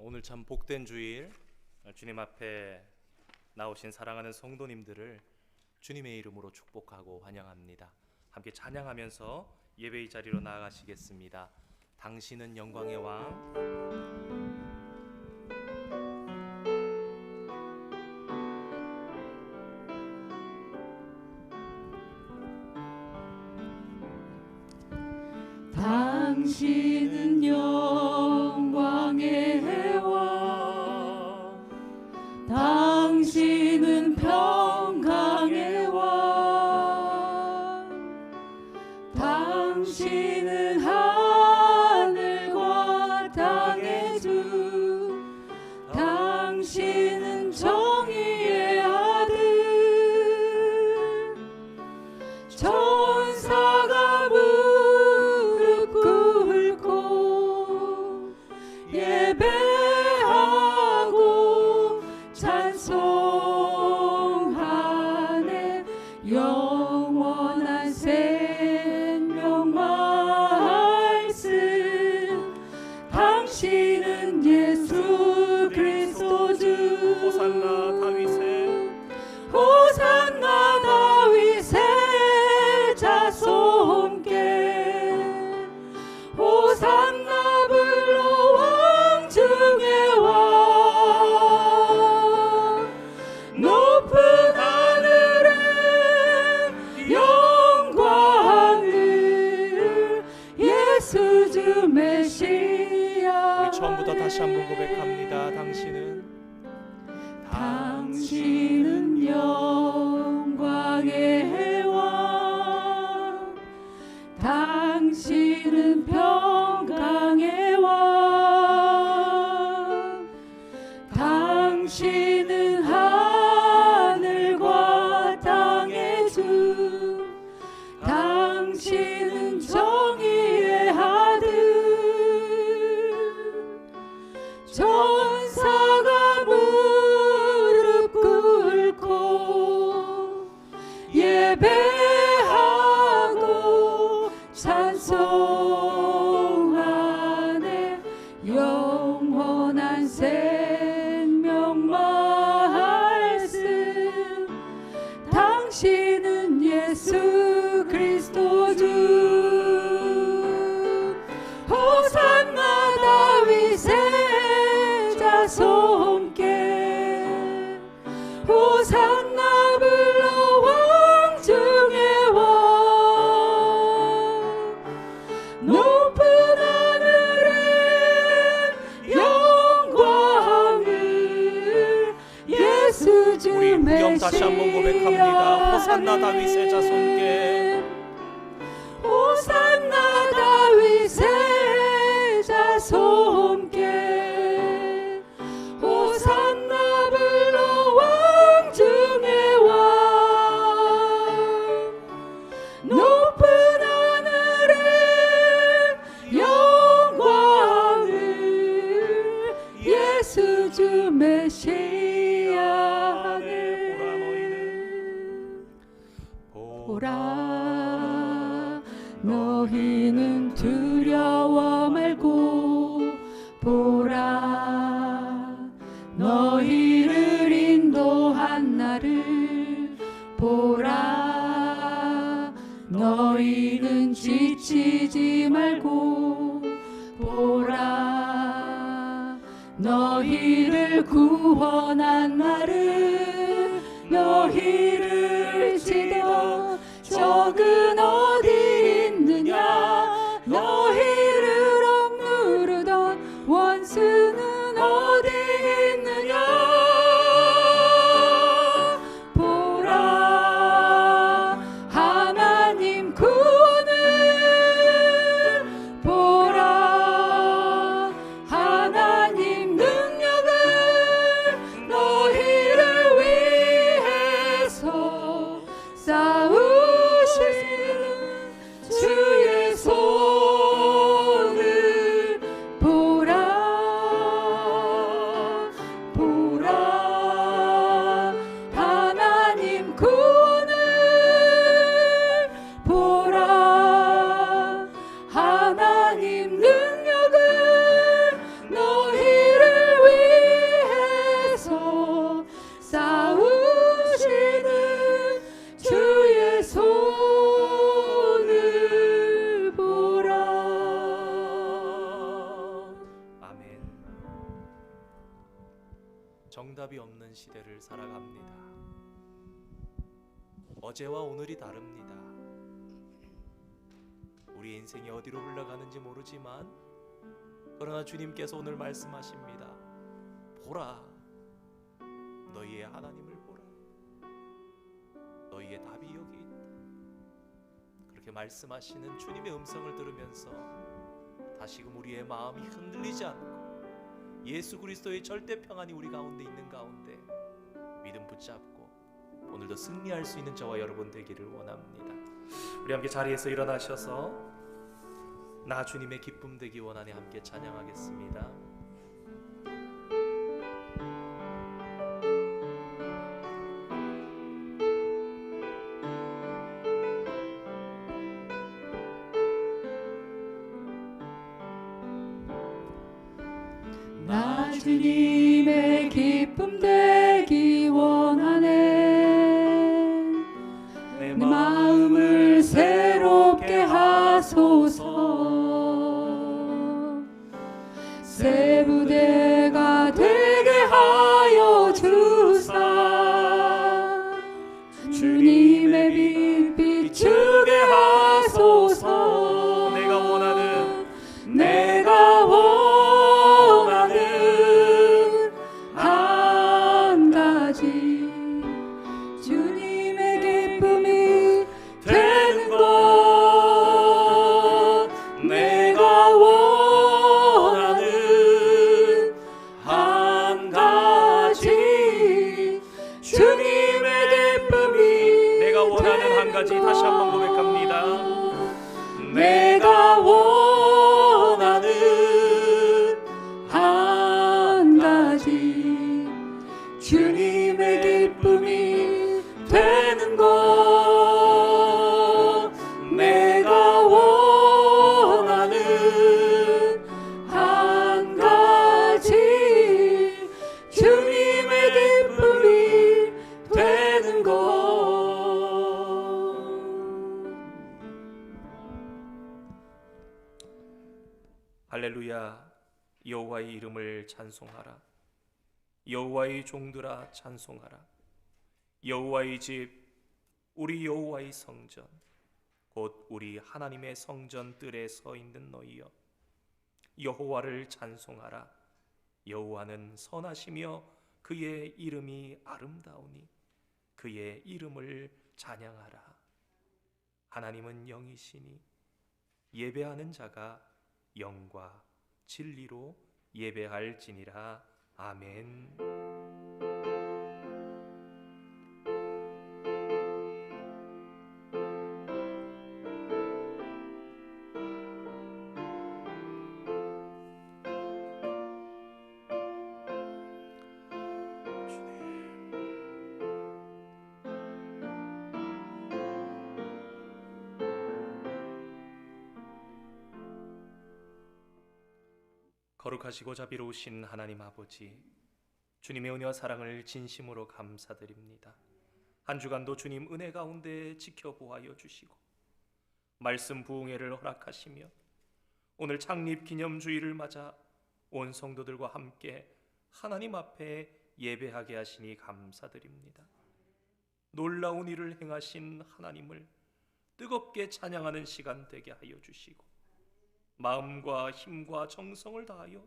오늘 참 복된 주일, 주님 앞에 나오신 사랑하는 성도님들을 주님의 이름으로 축복하고 환영합니다. 함께 찬양하면서 예배의 자리로 나아가시겠습니다. 당신은 영광의 왕. 당신은 영광의 왕, 당신은 평강의 왕, 당신은 하늘과 땅의 주, 당신은 정의의 아들, 천사가 예배하고 찬송하네. 영원한 생명 말씀, 당신은 예수 그리스도 주. 호산나 다윗의, 호산나 다윗의 자손께, 호산나 불러 왕 중의 왕. 높은 하늘에 영광을, 예수 주 메시아. 우리 처음부터 다시 한번 고백합니다. 당신은 영광의 왕, 당신은 평강의 왕, 당신은 하늘과 땅의 주, 당신은 정의의 아들, 천사가 무릎 꿇고 예배하고 찬송하네. 영원한 생명 말씀, 당신은 예수 그리스도 주. 호산나 다윗의 자손께, 호산나 불러 왕 중의 왕. 높은 하늘에 영광을, 예수 주 우리 메시아. 구경 다시 한번 고백합니다. 호산나 다윗의 자손께, 호산나 다윗의 자손께, 호산나 불러 왕 중의 왕. 높은 하늘에 영광을, 예수 주 메시아. 보라, 너희는 두려워 말고, 보라, 너희를 인도한 나를 보라, 너희는 지치지 말고, 보라, 너희를 구원한 나를, 너희를 치던 적은 어디 있느냐, 너희를 억누르던 원수는 어디 있느냐. 보라, 하나님 구원을, 보라, 하나님 능력을, 너희를 위해서 싸우시는 주의 손을 보라. 정답이 없는 시대를 살아갑니다. 어제와 오늘이 다릅니다. 우리 인생이 어디로 흘러가는지 모르지만 그러나 주님께서 오늘 말씀하십니다. 보라, 너희의 하나님을 보라. 너희의 답이 여기 있다. 그렇게 말씀하시는 주님의 음성을 들으면서 다시금 우리의 마음이 흔들리지 않고 예수 그리스도의 절대 평안이 우리 가운데 있는 가운데 믿음 붙잡고 오늘도 승리할 수 있는 저와 여러분 되기를 원합니다. 우리 함께 자리에서 일어나셔서 나 주님의 기쁨 되기 원하네 함께 찬양하겠습니다. 나 주님의 기쁨 되기 원하네. 내 마음을 새롭게 하소서. 새 부대가 되게 하여 주사. 주님의 빛 비추게 하소서. 내가 원하는 한 가지 주님의 기쁨이 되는 것. 내가 원하는 한 가지 주님의 기쁨이 내가 원하는 한 가지 다시 한번 고백합니다. 내가 원하는 한 가지 주님의 기쁨이 되는 것. 내가 원하는 한 가지 주님의 기쁨이 되는 것. 할렐루야. 여호와의 이름을 찬송하라. 여호와의 종들아 찬송하라. 여호와의 집, 우리 여호와의 성전, 곧 우리 하나님의 성전 뜰에 서 있는 너희여, 여호와를 찬송하라. 여호와는 선하시며 그의 이름이 아름다우니 그의 이름을 찬양하라. 하나님은 영이시니 예배하는 자가 영과 진리로 예배할지니라. 아멘. 거룩하시고 자비로우신 하나님 아버지, 주님의 은혜와 사랑을 진심으로 감사드립니다. 한 주간도 주님 은혜 가운데 지켜보아여 주시고 말씀 부흥회를 허락하시며 오늘 창립 기념주일을 맞아 온 성도들과 함께 하나님 앞에 예배하게 하시니 감사드립니다. 놀라운 일을 행하신 하나님을 뜨겁게 찬양하는 시간 되게 하여 주시고 마음과 힘과 정성을 다하여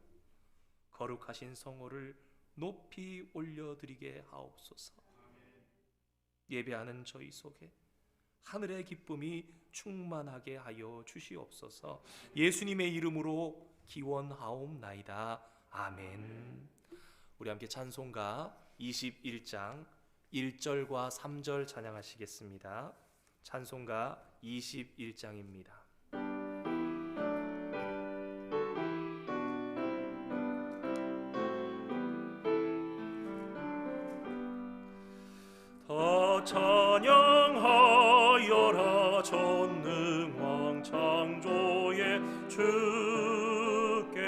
거룩하신 성호를 높이 올려드리게 하옵소서. 예배하는 저희 속에 하늘의 기쁨이 충만하게 하여 주시옵소서. 예수님의 이름으로 기원하옵나이다. 아멘. 우리 함께 찬송가 21장 1절과 3절 찬양하시겠습니다. 찬송가 21장입니다. 찬양하여라 전능왕 창조의 주께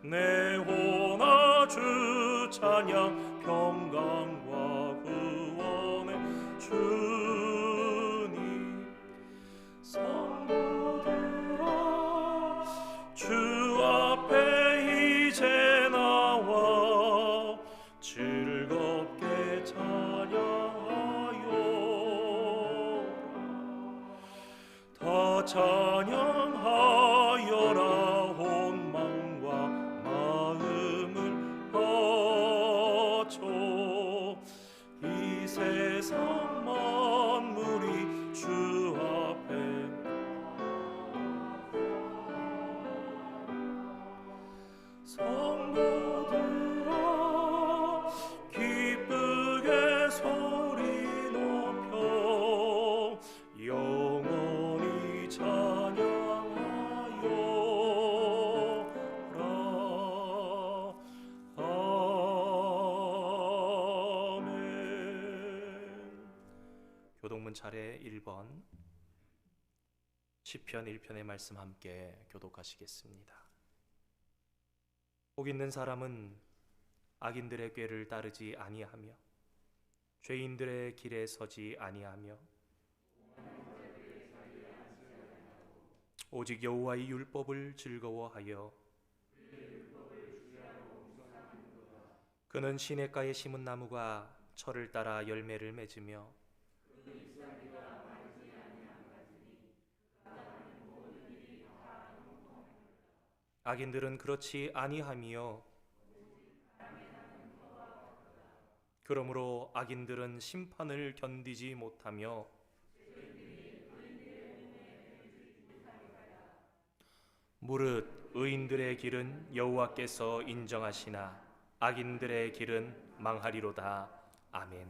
내 호나 주 찬양 평강과 구원의 주님 성도들아 주 앞에 이제 나와 찬양하여라. 온 마음과 마음을 바쳐 이 세상 만물이 주 앞에 성도들아 기쁘게 소리 높여 영원히 찬양하여라. 아멘. 교독문 차례 1번 시편 1편의 말씀 함께 교독하시겠습니다. 복 있는 사람은 악인들의 꾀를 따르지 아니하며 죄인들의 길에 서지 아니하며 오직 여호와의 율법을 즐거워하여 그는 시냇가에 심은 나무가 철을 따라 열매를 맺으며 악인들은 그렇지 아니하며 그러므로 악인들은 심판을 견디지 못하며 무릇 의인들의 길은 여호와께서 인정하시나 악인들의 길은 망하리로다. 아멘.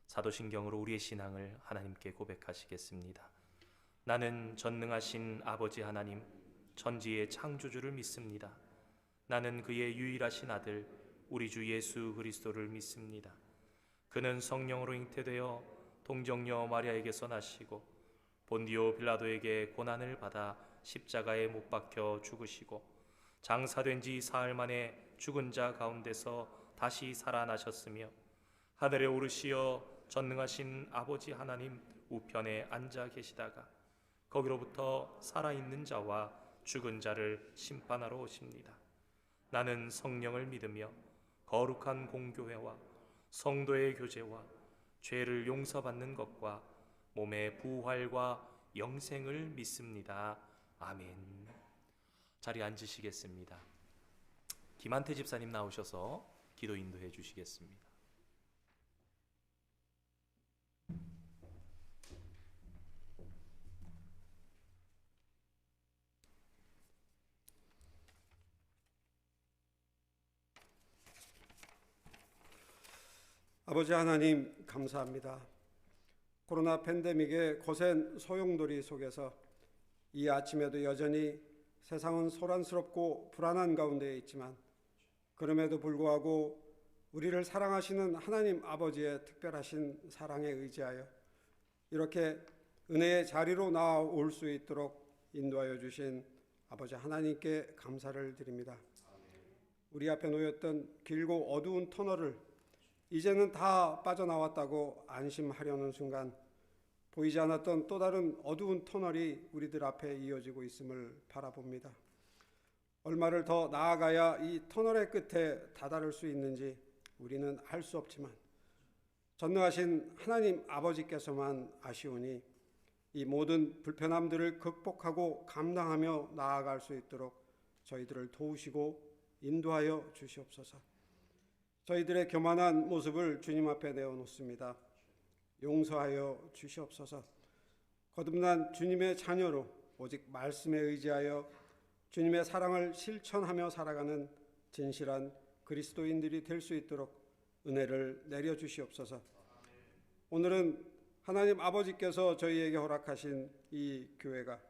사도신경으로 우리의 신앙을 하나님께 고백하시겠습니다. 나는 전능하신 아버지 하나님 천지의 창조주를 믿습니다. 나는 그의 유일하신 아들 우리 주 예수 그리스도를 믿습니다. 그는 성령으로 잉태되어 동정녀 마리아에게서 나시고 본디오 빌라도에게 고난을 받아 십자가에 못 박혀 죽으시고 장사된 지 사흘 만에 죽은 자 가운데서 다시 살아나셨으며 하늘에 오르시어 전능하신 아버지 하나님 우편에 앉아 계시다가 거기로부터 살아있는 자와 죽은 자를 심판하러 오십니다. 나는 성령을 믿으며 거룩한 공교회와 성도의 교제와 죄를 용서받는 것과 몸의 부활과 영생을 믿습니다. 아멘. 자리에 앉으시겠습니다. 김한태 집사님 나오셔서 기도 인도해 주시겠습니다. 아버지 하나님 감사합니다. 코로나 팬데믹의 거센 소용돌이 속에서 이 아침에도 여전히 세상은 소란스럽고 불안한 가운데 있지만 그럼에도 불구하고 우리를 사랑하시는 하나님 아버지의 특별하신 사랑에 의지하여 이렇게 은혜의 자리로 나아올 수 있도록 인도하여 주신 아버지 하나님께 감사를 드립니다. 우리 앞에 놓였던 길고 어두운 터널을 이제는 다 빠져나왔다고 안심하려는 순간 보이지 않았던 또 다른 어두운 터널이 우리들 앞에 이어지고 있음을 바라봅니다. 얼마를 더 나아가야 이 터널의 끝에 다다를 수 있는지 우리는 알 수 없지만 전능하신 하나님 아버지께서만 아시오니 이 모든 불편함들을 극복하고 감당하며 나아갈 수 있도록 저희들을 도우시고 인도하여 주시옵소서. 저희들의 교만한 모습을 주님 앞에 내어놓습니다. 용서하여 주시옵소서. 거듭난 주님의 자녀로 오직 말씀에 의지하여 주님의 사랑을 실천하며 살아가는 진실한 그리스도인들이 될 수 있도록 은혜를 내려주시옵소서. 오늘은 하나님 아버지께서 저희에게 허락하신 이 교회가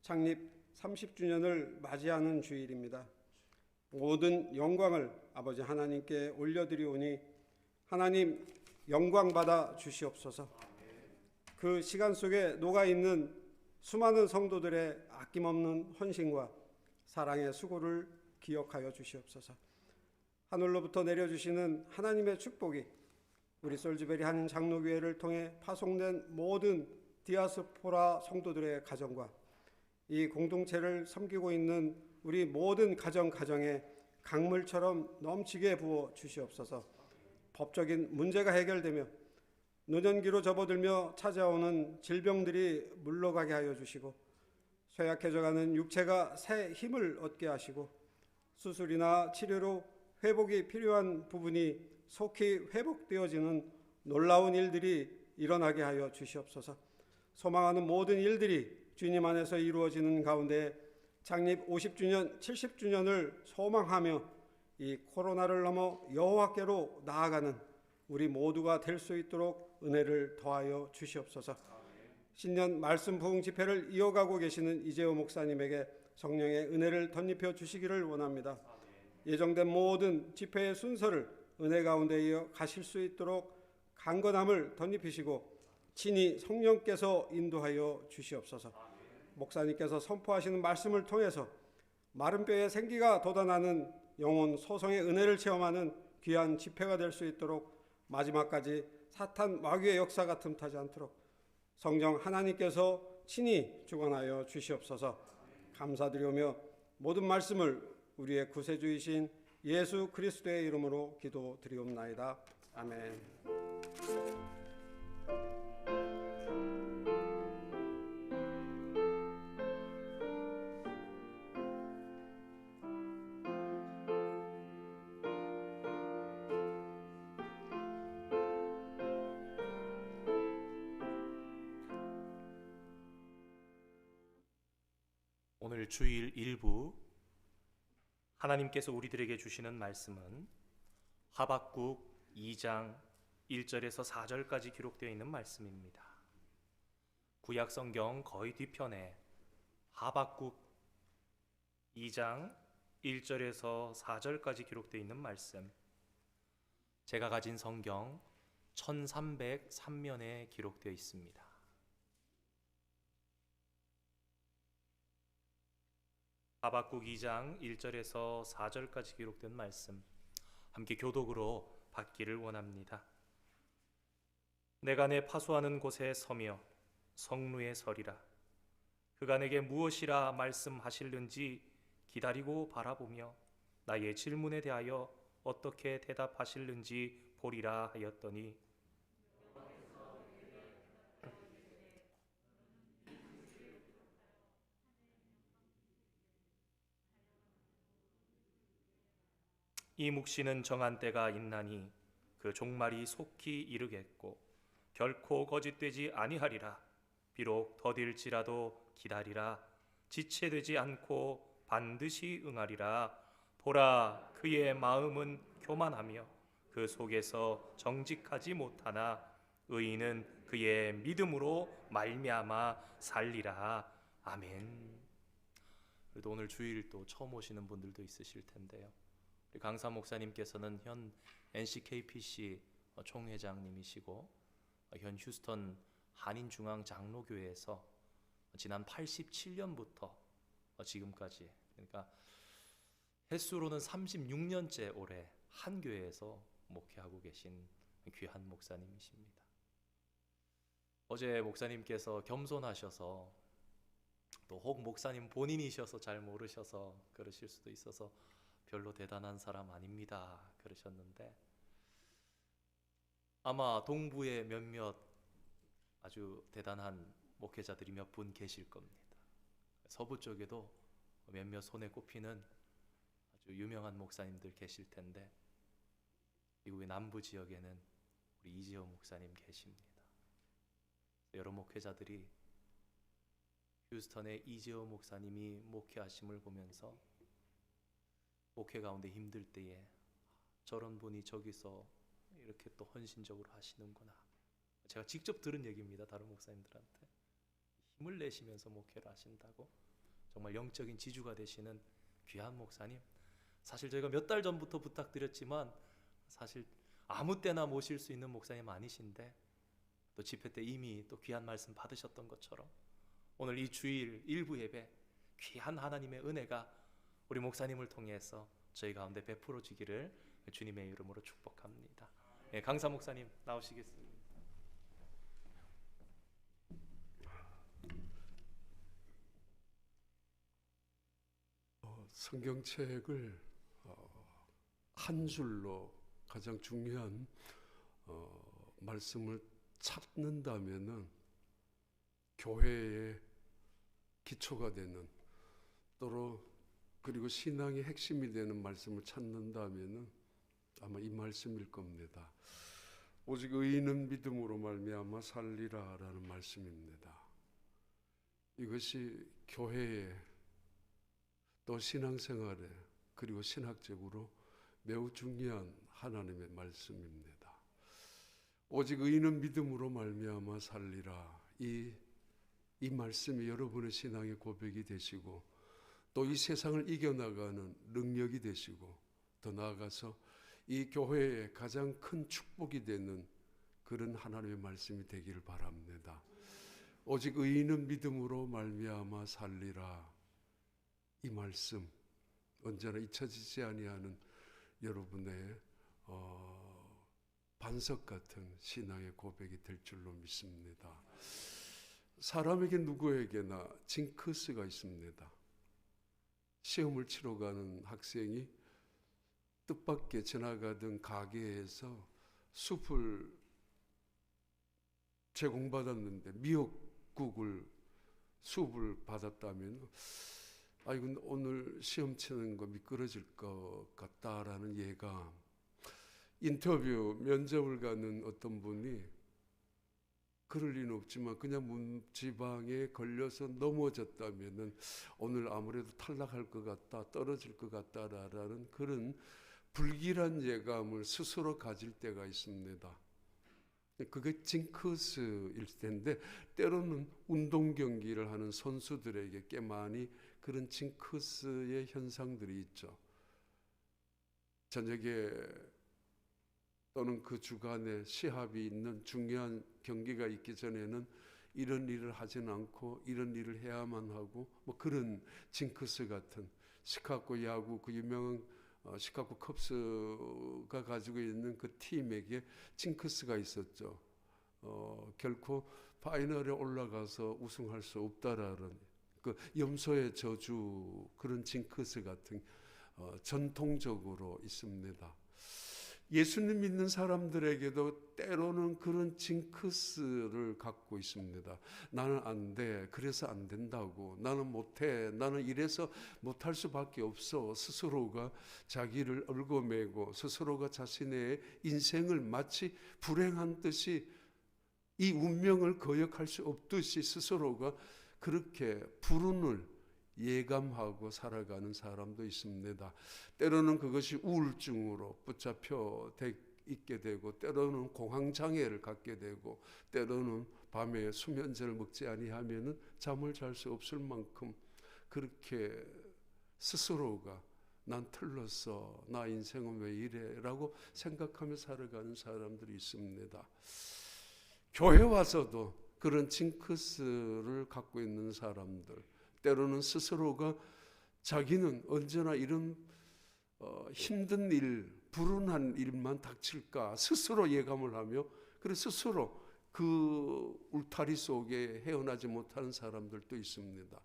창립 30주년을 맞이하는 주일입니다. 모든 영광을 아버지 하나님께 올려드리오니 하나님 영광 받아 주시옵소서. 그 시간 속에 녹아있는 수많은 성도들의 아낌없는 헌신과 사랑의 수고를 기억하여 주시옵소서. 하늘로부터 내려주시는 하나님의 축복이 우리 솔즈베리 한 장로교회를 통해 파송된 모든 디아스포라 성도들의 가정과 이 공동체를 섬기고 있는 우리 모든 가정에 강물처럼 넘치게 부어 주시옵소서. 법적인 문제가 해결되며 노년기로 접어들며 찾아오는 질병들이 물러가게 하여 주시고 쇠약해져가는 육체가 새 힘을 얻게 하시고 수술이나 치료로 회복이 필요한 부분이 속히 회복되어지는 놀라운 일들이 일어나게 하여 주시옵소서. 소망하는 모든 일들이 주님 안에서 이루어지는 가운데 창립 50주년, 70주년을 소망하며 이 코로나를 넘어 여호와께로 나아가는 우리 모두가 될 수 있도록 은혜를 더하여 주시옵소서. 신년 말씀 부흥 집회를 이어가고 계시는 이재호 목사님에게 성령의 은혜를 덧입혀 주시기를 원합니다. 예정된 모든 집회의 순서를 은혜 가운데 이어 가실 수 있도록 강건함을 덧입히시고 친히 성령께서 인도하여 주시옵소서. 목사님께서 선포하시는 말씀을 통해서 마른 뼈에 생기가 돋아나는 영혼 소성의 은혜를 체험하는 귀한 집회가 될 수 있도록 마지막까지 사탄 마귀의 역사가 틈타지 않도록 성령 하나님께서 친히 주관하여 주시옵소서. 감사드리오며 모든 말씀을 우리의 구세주이신 예수 그리스도의 이름으로 기도드리옵나이다. 아멘. 오늘 주일 1부 하나님께서 우리들에게 주시는 말씀은 하박국 2장 1절에서 4절까지 기록되어 있는 말씀입니다. 구약 성경 거의 뒤편에 하박국 2장 1절에서 4절까지 기록되어 있는 말씀, 제가 가진 성경 1303면에 기록되어 있습니다. 하박국 2장 1절에서 4절까지 기록된 말씀 함께 교독으로 받기를 원합니다. 내가 내 파수하는 곳에 서며 성루에 서리라. 그가 내게 무엇이라 말씀하실는지 기다리고 바라보며 나의 질문에 대하여 어떻게 대답하실는지 보리라 하였더니 이 묵시는 정한 때가 있나니 그 종말이 속히 이르겠고 결코 거짓되지 아니하리라. 비록 더딜지라도 기다리라. 지체되지 않고 반드시 응하리라. 보라, 그의 마음은 교만하며 그 속에서 정직하지 못하나 의인은 그의 믿음으로 말미암아 살리라. 아멘. 그래도 오늘 주일 또 처음 오시는 분들도 있으실 텐데요. 우리 강사 목사님께서는 현 NCKPC 총회장님이시고 현 휴스턴 한인중앙장로교회에서 지난 87년부터 지금까지, 그러니까 횟수로는 36년째 올해 한 교회에서 목회하고 계신 귀한 목사님이십니다. 어제 목사님께서 겸손하셔서 또 혹 목사님 본인이셔서 잘 모르셔서 그러실 수도 있어서 별로 대단한 사람 아닙니다 그러셨는데, 아마 동부에 몇몇 아주 대단한 목회자들이 몇 분 계실 겁니다. 서부 쪽에도 몇몇 손에 꼽히는 아주 유명한 목사님들 계실 텐데, 미국의 남부 지역에는 우리 이재호 목사님 계십니다. 여러 목회자들이 휴스턴의 이재호 목사님이 목회하심을 보면서 목회 가운데 힘들 때에 저런 분이 저기서 이렇게 또 헌신적으로 하시는구나. 제가 직접 들은 얘기입니다. 다른 목사님들한테 힘을 내시면서 목회를 하신다고. 정말 영적인 지주가 되시는 귀한 목사님, 사실 저희가 몇 달 전부터 부탁드렸지만 사실 아무 때나 모실 수 있는 목사님 아니신데, 또 집회 때 이미 또 귀한 말씀 받으셨던 것처럼 오늘 이 주일 일부 예배 귀한 하나님의 은혜가 우리 목사님을 통해서 저희 가운데 베풀어지기를 주님의 이름으로 축복합니다. 예, 강사 목사님 나오시겠습니다. 성경책을 한 줄로 가장 중요한 말씀을 찾는다면은 교회의 기초가 되는 또로 그리고 신앙의 핵심이 되는 말씀을 찾는다면은 아마 이 말씀일 겁니다. 오직 의인은 믿음으로 말미암아 살리라라는 말씀입니다. 이것이 교회에 또 신앙생활에 그리고 신학적으로 매우 중요한 하나님의 말씀입니다. 오직 의인은 믿음으로 말미암아 살리라. 이 말씀이 여러분의 신앙의 고백이 되시고 또 이 세상을 이겨나가는 능력이 되시고 더 나아가서 이 교회의 가장 큰 축복이 되는 그런 하나님의 말씀이 되기를 바랍니다. 오직 의인은 믿음으로 말미암아 살리라. 이 말씀 언제나 잊혀지지 아니하는 여러분의 반석 같은 신앙의 고백이 될 줄로 믿습니다. 사람에게 누구에게나 징크스가 있습니다. 시험을 치러 가는 학생이 뜻밖의 지나가던 가게에서 숲을 제공받았는데 미역국을 숲을 받았다면 이건 오늘 시험 치는 거 미끄러질 것 같다라는 예감. 인터뷰 면접을 가는 어떤 분이 그럴 리는 없지만 그냥 문지방에 걸려서 넘어졌다면은 오늘 아무래도 탈락할 것 같다, 떨어질 것 같다라는 그런 불길한 예감을 스스로 가질 때가 있습니다. 그게 징크스일 텐데 때로는 운동 경기를 하는 선수들에게 꽤 많이 그런 징크스의 현상들이 있죠. 저녁에 또는 그 주간에 시합이 있는 중요한 경기가 있기 전에는 이런 일을 하지는 않고 이런 일을 해야만 하고 뭐 그런 징크스 같은 시카고 야구 그 유명한 시카고 컵스가 가지고 있는 그 팀에게 징크스가 있었죠. 결코 파이널에 올라가서 우승할 수 없다라는 그 염소의 저주 그런 징크스 같은 전통적으로 있습니다. 예수님 믿는 사람들에게도 때로는 그런 징크스를 갖고 있습니다. 나는 안 돼. 그래서 안 된다고. 나는 못해. 나는 이래서 못할 수밖에 없어. 스스로가 자기를 얽어매고 스스로가 자신의 인생을 마치 불행한 듯이 이 운명을 거역할 수 없듯이 스스로가 그렇게 불운을 예감하고 살아가는 사람도 있습니다. 때로는 그것이 우울증으로 붙잡혀 있게 되고 때로는 공황장애를 갖게 되고 때로는 밤에 수면제를 먹지 아니하면은 잠을 잘 수 없을 만큼 그렇게 스스로가 난 틀렸어, 나 인생은 왜 이래 라고 생각하며 살아가는 사람들이 있습니다. 교회 와서도 그런 징크스를 갖고 있는 사람들, 때로는 스스로가 자기는 언제나 이런 힘든 일, 불운한 일만 닥칠까 스스로 예감을 하며 그래서 스스로 그 울타리 속에 헤어나지 못하는 사람들도 있습니다.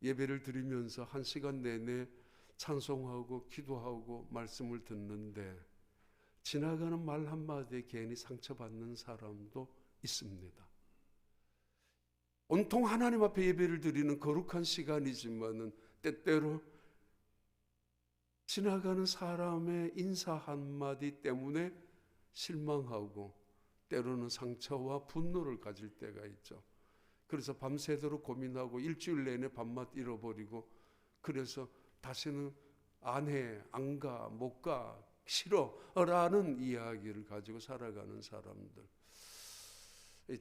예배를 드리면서 1시간 내내 찬송하고 기도하고 말씀을 듣는데 지나가는 말 한마디에 괜히 상처받는 사람도 있습니다. 온통 하나님 앞에 예배를 드리는 거룩한 시간이지만은 때때로 지나가는 사람의 인사 한마디 때문에 실망하고 때로는 상처와 분노를 가질 때가 있죠. 그래서 밤새도록 고민하고 일주일 내내 밤낮 잃어버리고 그래서 다시는 안 해, 안 가, 못 가, 싫어라는 이야기를 가지고 살아가는 사람들.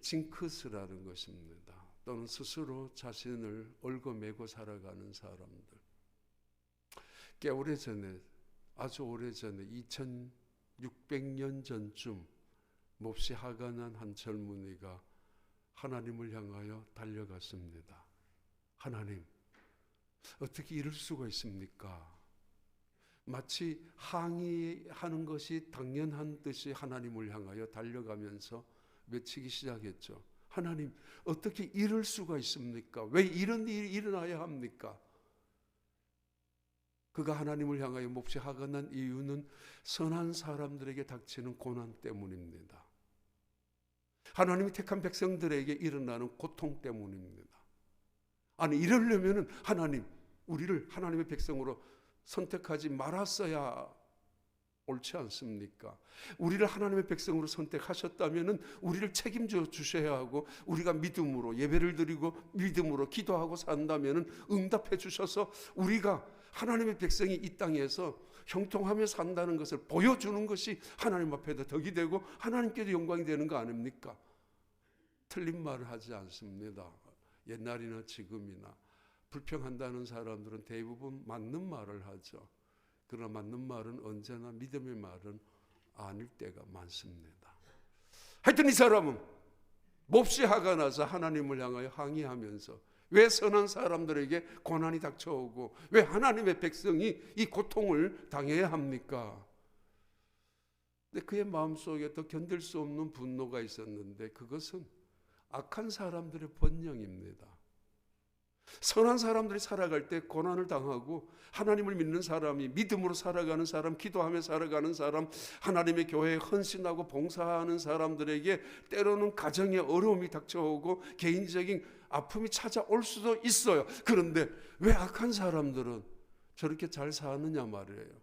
징크스라는 것입니다. 또는 스스로 자신을 얽어매고 살아가는 사람들. 꽤 오래전에, 아주 오래전에 2600년 전쯤 몹시 화가 난 한 젊은이가 하나님을 향하여 달려갔습니다. 하나님, 어떻게 이럴 수가 있습니까? 마치 항의하는 것이 당연한 듯이 하나님을 향하여 달려가면서 외치기 시작했죠. 하나님, 어떻게 이럴 수가 있습니까? 왜 이런 일이 일어나야 합니까? 그가 하나님을 향하여 몹시 화가 난 이유는 선한 사람들에게 닥치는 고난 때문입니다. 하나님이 택한 백성들에게 일어나는 고통 때문입니다. 아니 이러려면은 하나님 우리를 하나님의 백성으로 선택하지 말았어야 옳지 않습니까? 우리를 하나님의 백성으로 선택하셨다면은 우리를 책임져 주셔야 하고, 우리가 믿음으로 예배를 드리고 믿음으로 기도하고 산다면은 응답해 주셔서 우리가 하나님의 백성이 이 땅에서 형통하며 산다는 것을 보여주는 것이 하나님 앞에도 덕이 되고 하나님께도 영광이 되는 거 아닙니까? 틀린 말을 하지 않습니다. 옛날이나 지금이나 불평한다는 사람들은 대부분 맞는 말을 하죠. 그러나 맞는 말은 언제나 믿음의 말은 아닐 때가 많습니다. 하여튼 이 사람은 몹시 화가 나서 하나님을 향하여 항의하면서 왜 선한 사람들에게 고난이 닥쳐오고 왜 하나님의 백성이 이 고통을 당해야 합니까? 근데 그의 마음속에 더 견딜 수 없는 분노가 있었는데 그것은 악한 사람들의 번영입니다. 선한 사람들이 살아갈 때 고난을 당하고 하나님을 믿는 사람이 믿음으로 살아가는 사람, 기도하며 살아가는 사람, 하나님의 교회에 헌신하고 봉사하는 사람들에게 때로는 가정에 어려움이 닥쳐오고 개인적인 아픔이 찾아올 수도 있어요. 그런데 왜 악한 사람들은 저렇게 잘 사느냐 말이에요.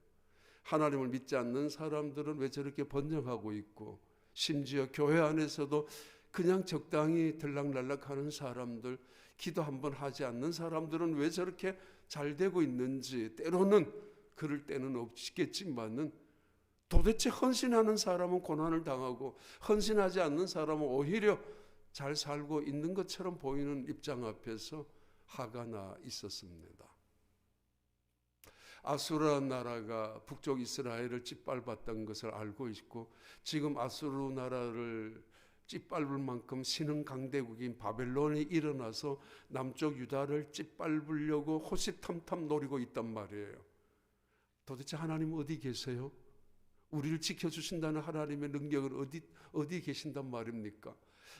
하나님을 믿지 않는 사람들은 왜 저렇게 번영하고 있고, 심지어 교회 안에서도 그냥 적당히 들락날락하는 사람들, 기도 한번 하지 않는 사람들은 왜 저렇게 잘 되고 있는지, 때로는 그럴 때는 없겠지만은 도대체 헌신하는 사람은 고난을 당하고 헌신하지 않는 사람은 오히려 잘 살고 있는 것처럼 보이는 입장 앞에서 화가 나 있었습니다. 아수르 나라가 북쪽 이스라엘을 짓밟았던 것을 알고 있고, 지금 아수르 나라를 짓밟을 만큼 신흥 강대국인 바벨론이 일어나서 남쪽 유다를 짓밟으려고 호시탐탐 노리고 있단 말이에요. 도대체 하나님 어디 계세요? 우리를 지켜주신다는 하나님의 능력은 어디 계신단 말입니까?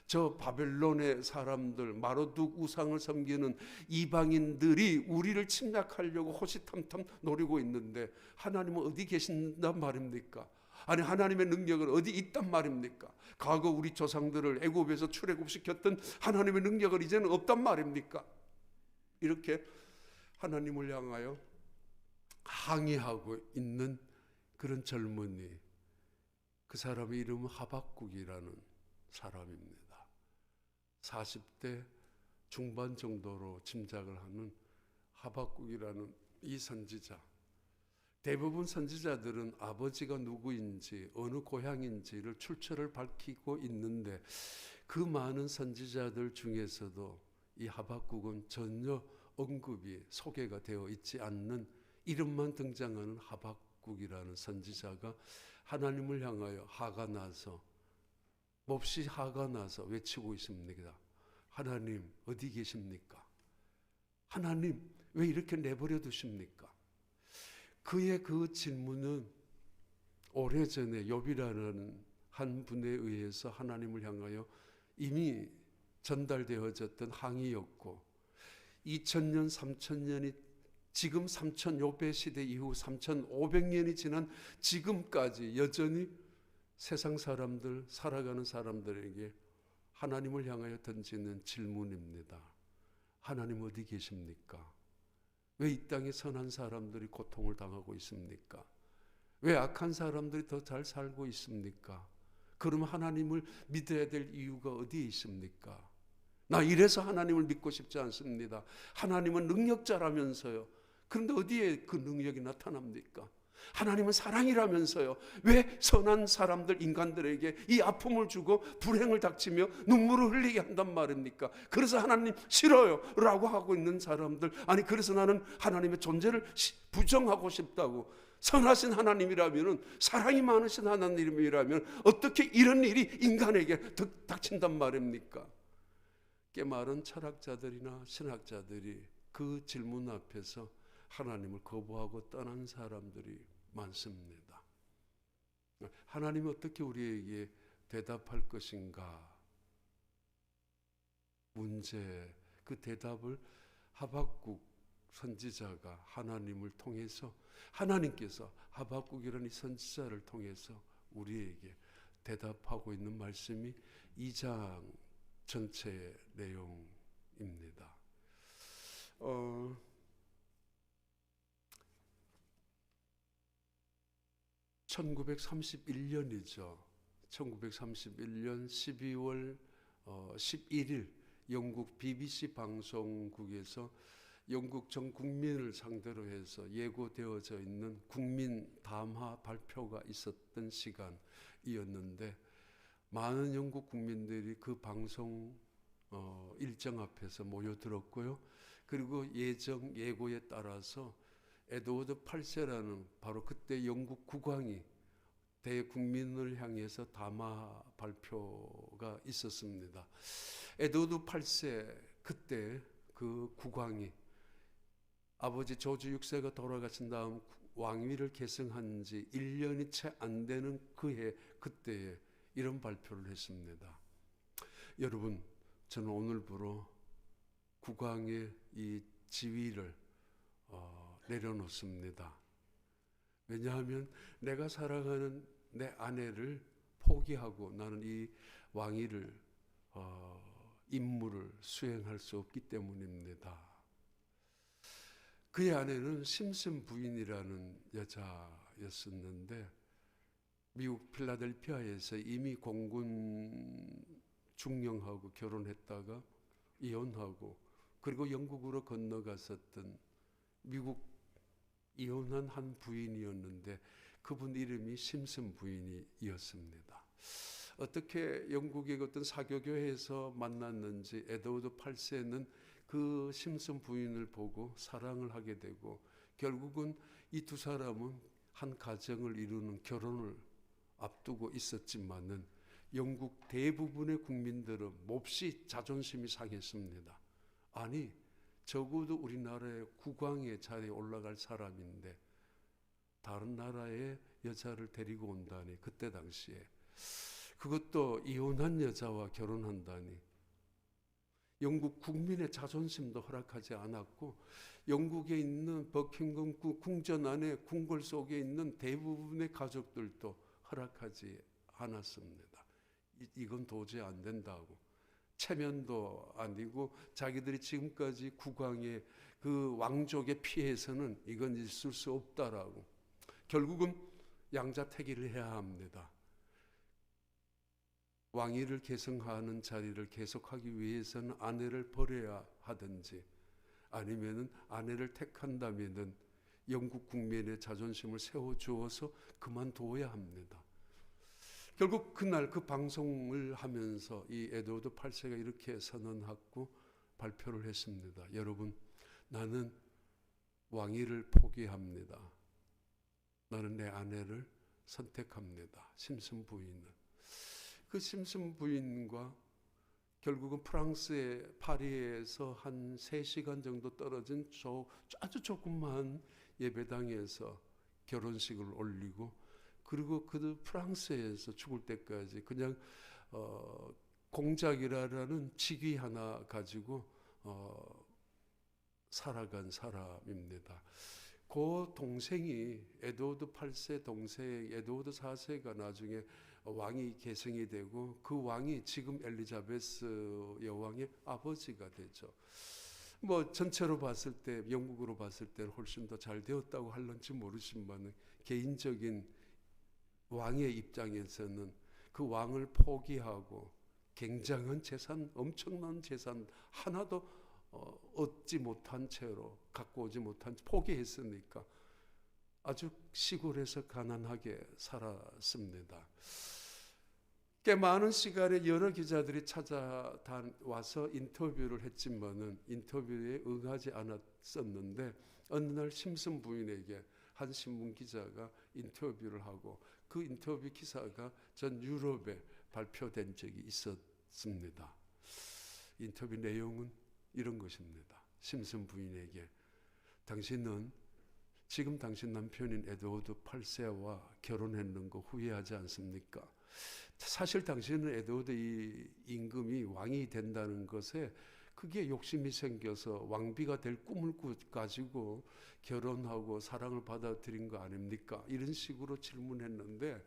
저 바벨론의 사람들, 마르둑 우상을 섬기는 이방인들이 우리를 침략하려고 호시탐탐 노리고 있는데 하나님은 어디 계신단 말입니까? 아니 하나님의 능력은 어디 있단 말입니까? 과거 우리 조상들을 애굽에서 출애굽시켰던 하나님의 능력은 이제는 없단 말입니까? 이렇게 하나님을 향하여 항의하고 있는 그런 젊은이, 그 사람의 이름은 하박국이라는 사람입니다. 40대 중반 정도로 짐작을 하는 하박국이라는 이 선지자, 대부분 선지자들은 아버지가 누구인지 어느 고향인지를 출처를 밝히고 있는데 그 많은 선지자들 중에서도 이 하박국은 전혀 언급이 소개가 되어 있지 않는, 이름만 등장하는 하박국이라는 선지자가 하나님을 향하여 화가 나서, 몹시 화가 나서 외치고 있습니다. 하나님 어디 계십니까? 하나님 왜 이렇게 내버려 두십니까? 그의 그 질문은 오래전에 욥이라는 한 분에 의해서 하나님을 향하여 이미 전달되어졌던 항의였고, 2000년 3000년이 지금 3000욥의 시대 이후 3500년이 지난 지금까지 여전히 세상 사람들, 살아가는 사람들에게 하나님을 향하여 던지는 질문입니다. 하나님 어디 계십니까? 왜 이 땅에 선한 사람들이 고통을 당하고 있습니까? 왜 악한 사람들이 더 잘 살고 있습니까? 그럼 하나님을 믿어야 될 이유가 어디에 있습니까? 나 이래서 하나님을 믿고 싶지 않습니다. 하나님은 능력자라면서요. 그런데 어디에 그 능력이 나타납니까? 하나님은 사랑이라면서요. 왜 선한 사람들, 인간들에게 이 아픔을 주고 불행을 닥치며 눈물을 흘리게 한단 말입니까? 그래서 하나님 싫어요 라고 하고 있는 사람들, 아니 그래서 나는 하나님의 존재를 부정하고 싶다고, 선하신 하나님이라면, 사랑이 많으신 하나님이라면 어떻게 이런 일이 인간에게 닥친단 말입니까? 깨마른 철학자들이나 신학자들이 그 질문 앞에서 하나님을 거부하고 떠난 사람들이 많습니다. 하나님이 어떻게 우리에게 대답할 것인가? 문제, 그 대답을 하박국 선지자가 하나님을 통해서, 하나님께서 하박국이라는 이 선지자를 통해서 우리에게 대답하고 있는 말씀이 2장 전체의 내용입니다. 어, 1931년이죠. 1931년 12월 11일 영국 BBC 방송국에서 영국 전 국민을 상대로 해서 예고되어져 있는 국민 담화 발표가 있었던 시간이었는데 많은 영국 국민들이 그 방송 일정 앞에서 모여들었고요. 그리고 예고에 따라서 에드워드 8세라는 바로 그때 영국 국왕이 대국민을 향해서 담화 발표가 있었습니다. 에드워드 8세 그때 그 국왕이 아버지 조지 6세가 돌아가신 다음 왕위를 계승한 지 1년이 채 안 되는 그때에 이런 발표를 했습니다. 여러분, 저는 오늘부로 국왕의 이 지위를 내려놓습니다. 왜냐하면 내가 사랑하는 내 아내를 포기하고 나는 이 왕위를 임무를 수행할 수 없기 때문입니다. 그의 아내는 심슨 부인이라는 여자였었는데 미국 필라델피아에서 이미 공군 중령하고 결혼했다가 이혼하고 그리고 영국으로 건너갔었던 미국 이혼한 한 부인이었는데 그분 이름이 심슨 부인이었습니다. 어떻게 영국의 어떤 사교교회에서 만났는지 에드워드 8세는 그 심슨 부인을 보고 사랑을 하게 되고 결국은 이 두 사람은 한 가정을 이루는 결혼을 앞두고 있었지만은 영국 대부분의 국민들은 몹시 자존심이 상했습니다. 아니 적어도 우리나라의 국왕의 자리에 올라갈 사람인데 다른 나라의 여자를 데리고 온다니 그때 당시에 그것도 이혼한 여자와 결혼한다니 영국 국민의 자존심도 허락하지 않았고 영국에 있는 버킹엄 궁전 안에 궁궐 속에 있는 대부분의 가족들도 허락하지 않았습니다. 이건 도저히 안 된다고 체면도 아니고 자기들이 지금까지 국왕의 그 왕족의 피해서는 이건 있을 수 없다라고 결국은 양자택일을 해야 합니다. 왕위를 계승하는 자리를 계속하기 위해서는 아내를 버려야 하든지 아니면은 아내를 택한다면은 영국 국민의 자존심을 세워주어서 그만두어야 합니다. 결국 그날 그 방송을 하면서 이 에드워드 8세가 이렇게 선언하고 발표를 했습니다. 여러분, 나는 왕위를 포기합니다. 나는 내 아내를 선택합니다. 심슨 부인은. 그 심슨 부인과 결국은 프랑스의 파리에서 한 3시간 정도 떨어진 아주 조그만 예배당에서 결혼식을 올리고 그리고 그 프랑스에서 죽을 때까지 그냥 공작이라는 직위 하나 가지고 살아간 사람입니다. 그 동생이 에드워드 8세 동생 에드워드 4세가 나중에 왕이 계승이 되고 그 왕이 지금 엘리자베스 여왕의 아버지가 되죠. 뭐 전체로 봤을 때 영국으로 봤을 때는 훨씬 더 잘 되었다고 할런지 모르지만 개인적인 왕의 입장에서는 그 왕을 포기하고 굉장한 재산, 엄청난 재산 하나도 얻지 못한 채로 갖고 오지 못한 채 포기했으니까 아주 시골에서 가난하게 살았습니다. 꽤 많은 시간에 여러 기자들이 찾아와서 인터뷰를 했지만은 인터뷰에 응하지 않았었는데 어느 날 심슨 부인에게 한 신문 기자가 인터뷰를 하고 그 인터뷰 기사가 전 유럽에 발표된 적이 있었습니다. 인터뷰 내용은 이런 것입니다. 심슨 부인에게 당신은 지금 당신 남편인 에드워드 8세와 결혼했는 거 후회하지 않습니까? 사실 당신은 에드워드 이 임금이 왕이 된다는 것에 그게 욕심이 생겨서 왕비가 될 꿈을 가지고 결혼하고 사랑을 받아들인 거 아닙니까? 이런 식으로 질문했는데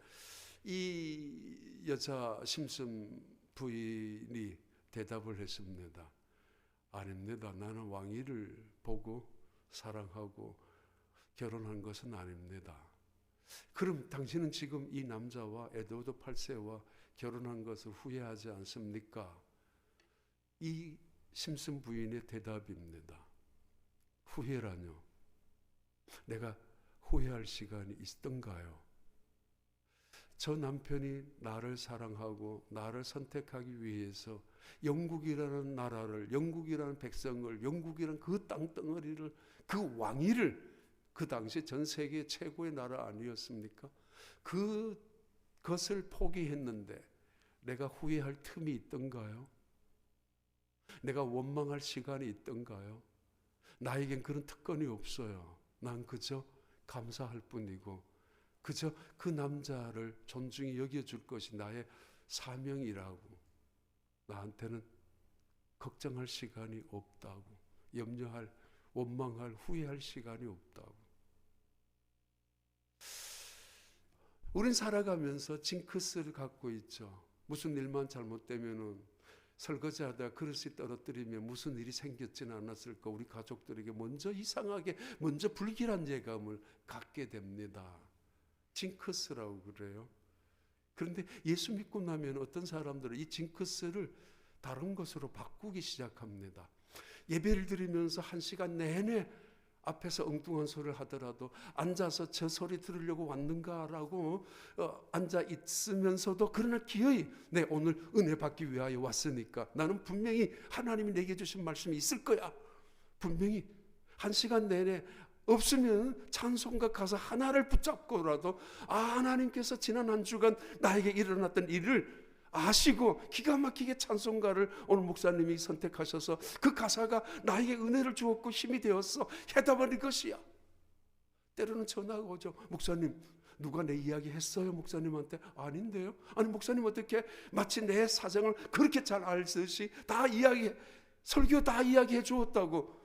이 여자 심슨 부인이 대답을 했습니다. 아닙니다. 나는 왕위를 보고 사랑하고 결혼한 것은 아닙니다. 그럼 당신은 지금 이 남자와 에드워드 8세와 결혼한 것을 후회하지 않습니까? 이 심슨 부인의 대답입니다. 후회라뇨? 내가 후회할 시간이 있던가요? 저 남편이 나를 사랑하고 나를 선택하기 위해서 영국이라는 나라를, 영국이라는 백성을, 영국이라는 그 땅덩어리를, 그 왕위를, 그 당시 전 세계 최고의 나라 아니었습니까? 그것을 포기했는데 내가 후회할 틈이 있던가요? 내가 원망할 시간이 있던가요? 나에겐 그런 특권이 없어요. 난 그저 감사할 뿐이고 그저 그 남자를 존중히 여겨줄 것이 나의 사명이라고, 나한테는 걱정할 시간이 없다고, 염려할, 원망할, 후회할 시간이 없다고. 우린 살아가면서 징크스를 갖고 있죠. 무슨 일만 잘못되면은 설거지하다가 그릇이 떨어뜨리면 무슨 일이 생겼지는 않았을까, 우리 가족들에게 먼저 이상하게 먼저 불길한 예감을 갖게 됩니다. 징크스라고 그래요. 그런데 예수 믿고 나면 어떤 사람들은 이 징크스를 다른 것으로 바꾸기 시작합니다. 예배를 드리면서 1시간 내내 앞에서 엉뚱한 소리를 하더라도 앉아서 저 소리 들으려고 왔는가라고 앉아 있으면서도, 그러나 기어이 내 오늘 은혜 받기 위하여 왔으니까 나는 분명히 하나님이 내게 주신 말씀이 있을 거야. 분명히 1시간 내내 없으면 찬송가 가사 하나를 붙잡고라도 하나님께서 지난 한 주간 나에게 일어났던 일을 아시고 기가 막히게 찬송가를 오늘 목사님이 선택하셔서 그 가사가 나에게 은혜를 주었고 힘이 되었어 해답은 이것이야. 때로는 전화가 오죠. 목사님, 누가 내 이야기 했어요? 목사님한테. 아닌데요. 아니, 목사님 어떻게 마치 내 사정을 그렇게 잘 알듯이 다 설교 다 이야기해 주었다고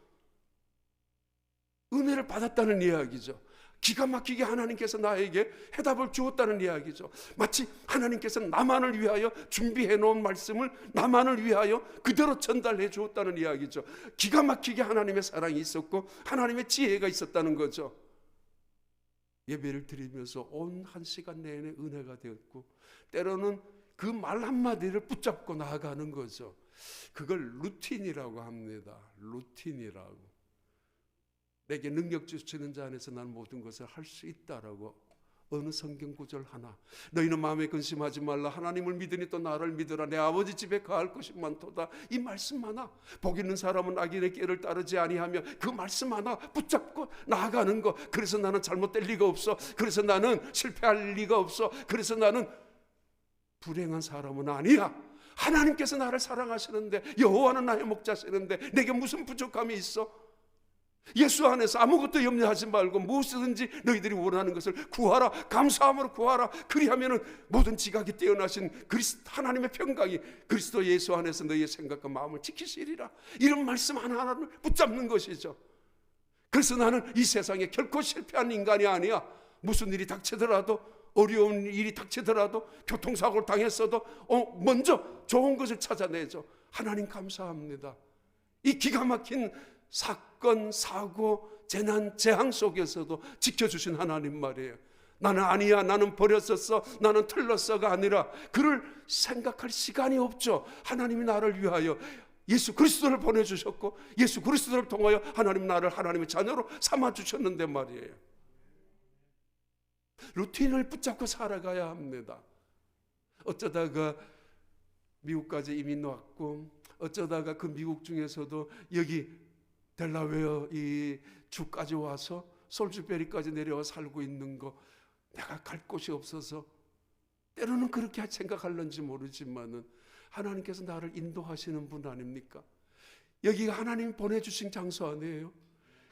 은혜를 받았다는 이야기죠. 기가 막히게 하나님께서 나에게 해답을 주었다는 이야기죠. 마치 하나님께서 나만을 위하여 준비해 놓은 말씀을 나만을 위하여 그대로 전달해 주었다는 이야기죠. 기가 막히게 하나님의 사랑이 있었고 하나님의 지혜가 있었다는 거죠. 예배를 드리면서 온 1시간 내내 은혜가 되었고, 때로는 그 말 한마디를 붙잡고 나아가는 거죠. 그걸 루틴이라고 합니다. 루틴이라고. 내게 능력 주시는 자 안에서 난 모든 것을 할 수 있다라고 어느 성경 구절 하나. 너희는 마음에 근심하지 말라. 하나님을 믿으니 또 나를 믿으라. 내 아버지 집에 거할 것이 많도다. 이 말씀 하나. 복 있는 사람은 악인의 길을 따르지 아니하며, 그 말씀 하나 붙잡고 나아가는 거. 그래서 나는 잘못될 리가 없어. 그래서 나는 실패할 리가 없어. 그래서 나는 불행한 사람은 아니야. 하나님께서 나를 사랑하시는데, 여호와는 나의 목자시는데 내게 무슨 부족함이 있어? 예수 안에서 아무것도 염려하지 말고 무엇이든지 너희들이 원하는 것을 구하라. 감사함으로 구하라. 그리하면은 모든 지각이 뛰어나신 하나님의 평강이 그리스도 예수 안에서 너희의 생각과 마음을 지키시리라. 이런 말씀 하나하나를 붙잡는 것이죠. 그래서 나는 이 세상에 결코 실패한 인간이 아니야. 무슨 일이 닥치더라도, 어려운 일이 닥치더라도, 교통사고를 당했어도 먼저 좋은 것을 찾아내죠. 하나님 감사합니다. 이 기가 막힌 사건, 사고, 재난, 재앙 속에서도 지켜주신 하나님 말이에요. 나는 아니야, 나는 버렸었어, 나는 틀렸어가 아니라 그를 생각할 시간이 없죠. 하나님이 나를 위하여 예수 그리스도를 보내주셨고, 예수 그리스도를 통하여 하나님 나를 하나님의 자녀로 삼아주셨는데 말이에요. 루틴을 붙잡고 살아가야 합니다. 어쩌다가 미국까지 이민 왔고, 어쩌다가 그 미국 중에서도 여기 델라웨어 이 주까지 와서 솔즈베리까지 내려와 살고 있는 거, 내가 갈 곳이 없어서 때로는 그렇게 생각할는지 모르지만은 하나님께서 나를 인도하시는 분 아닙니까? 여기가 하나님 보내주신 장소 아니에요?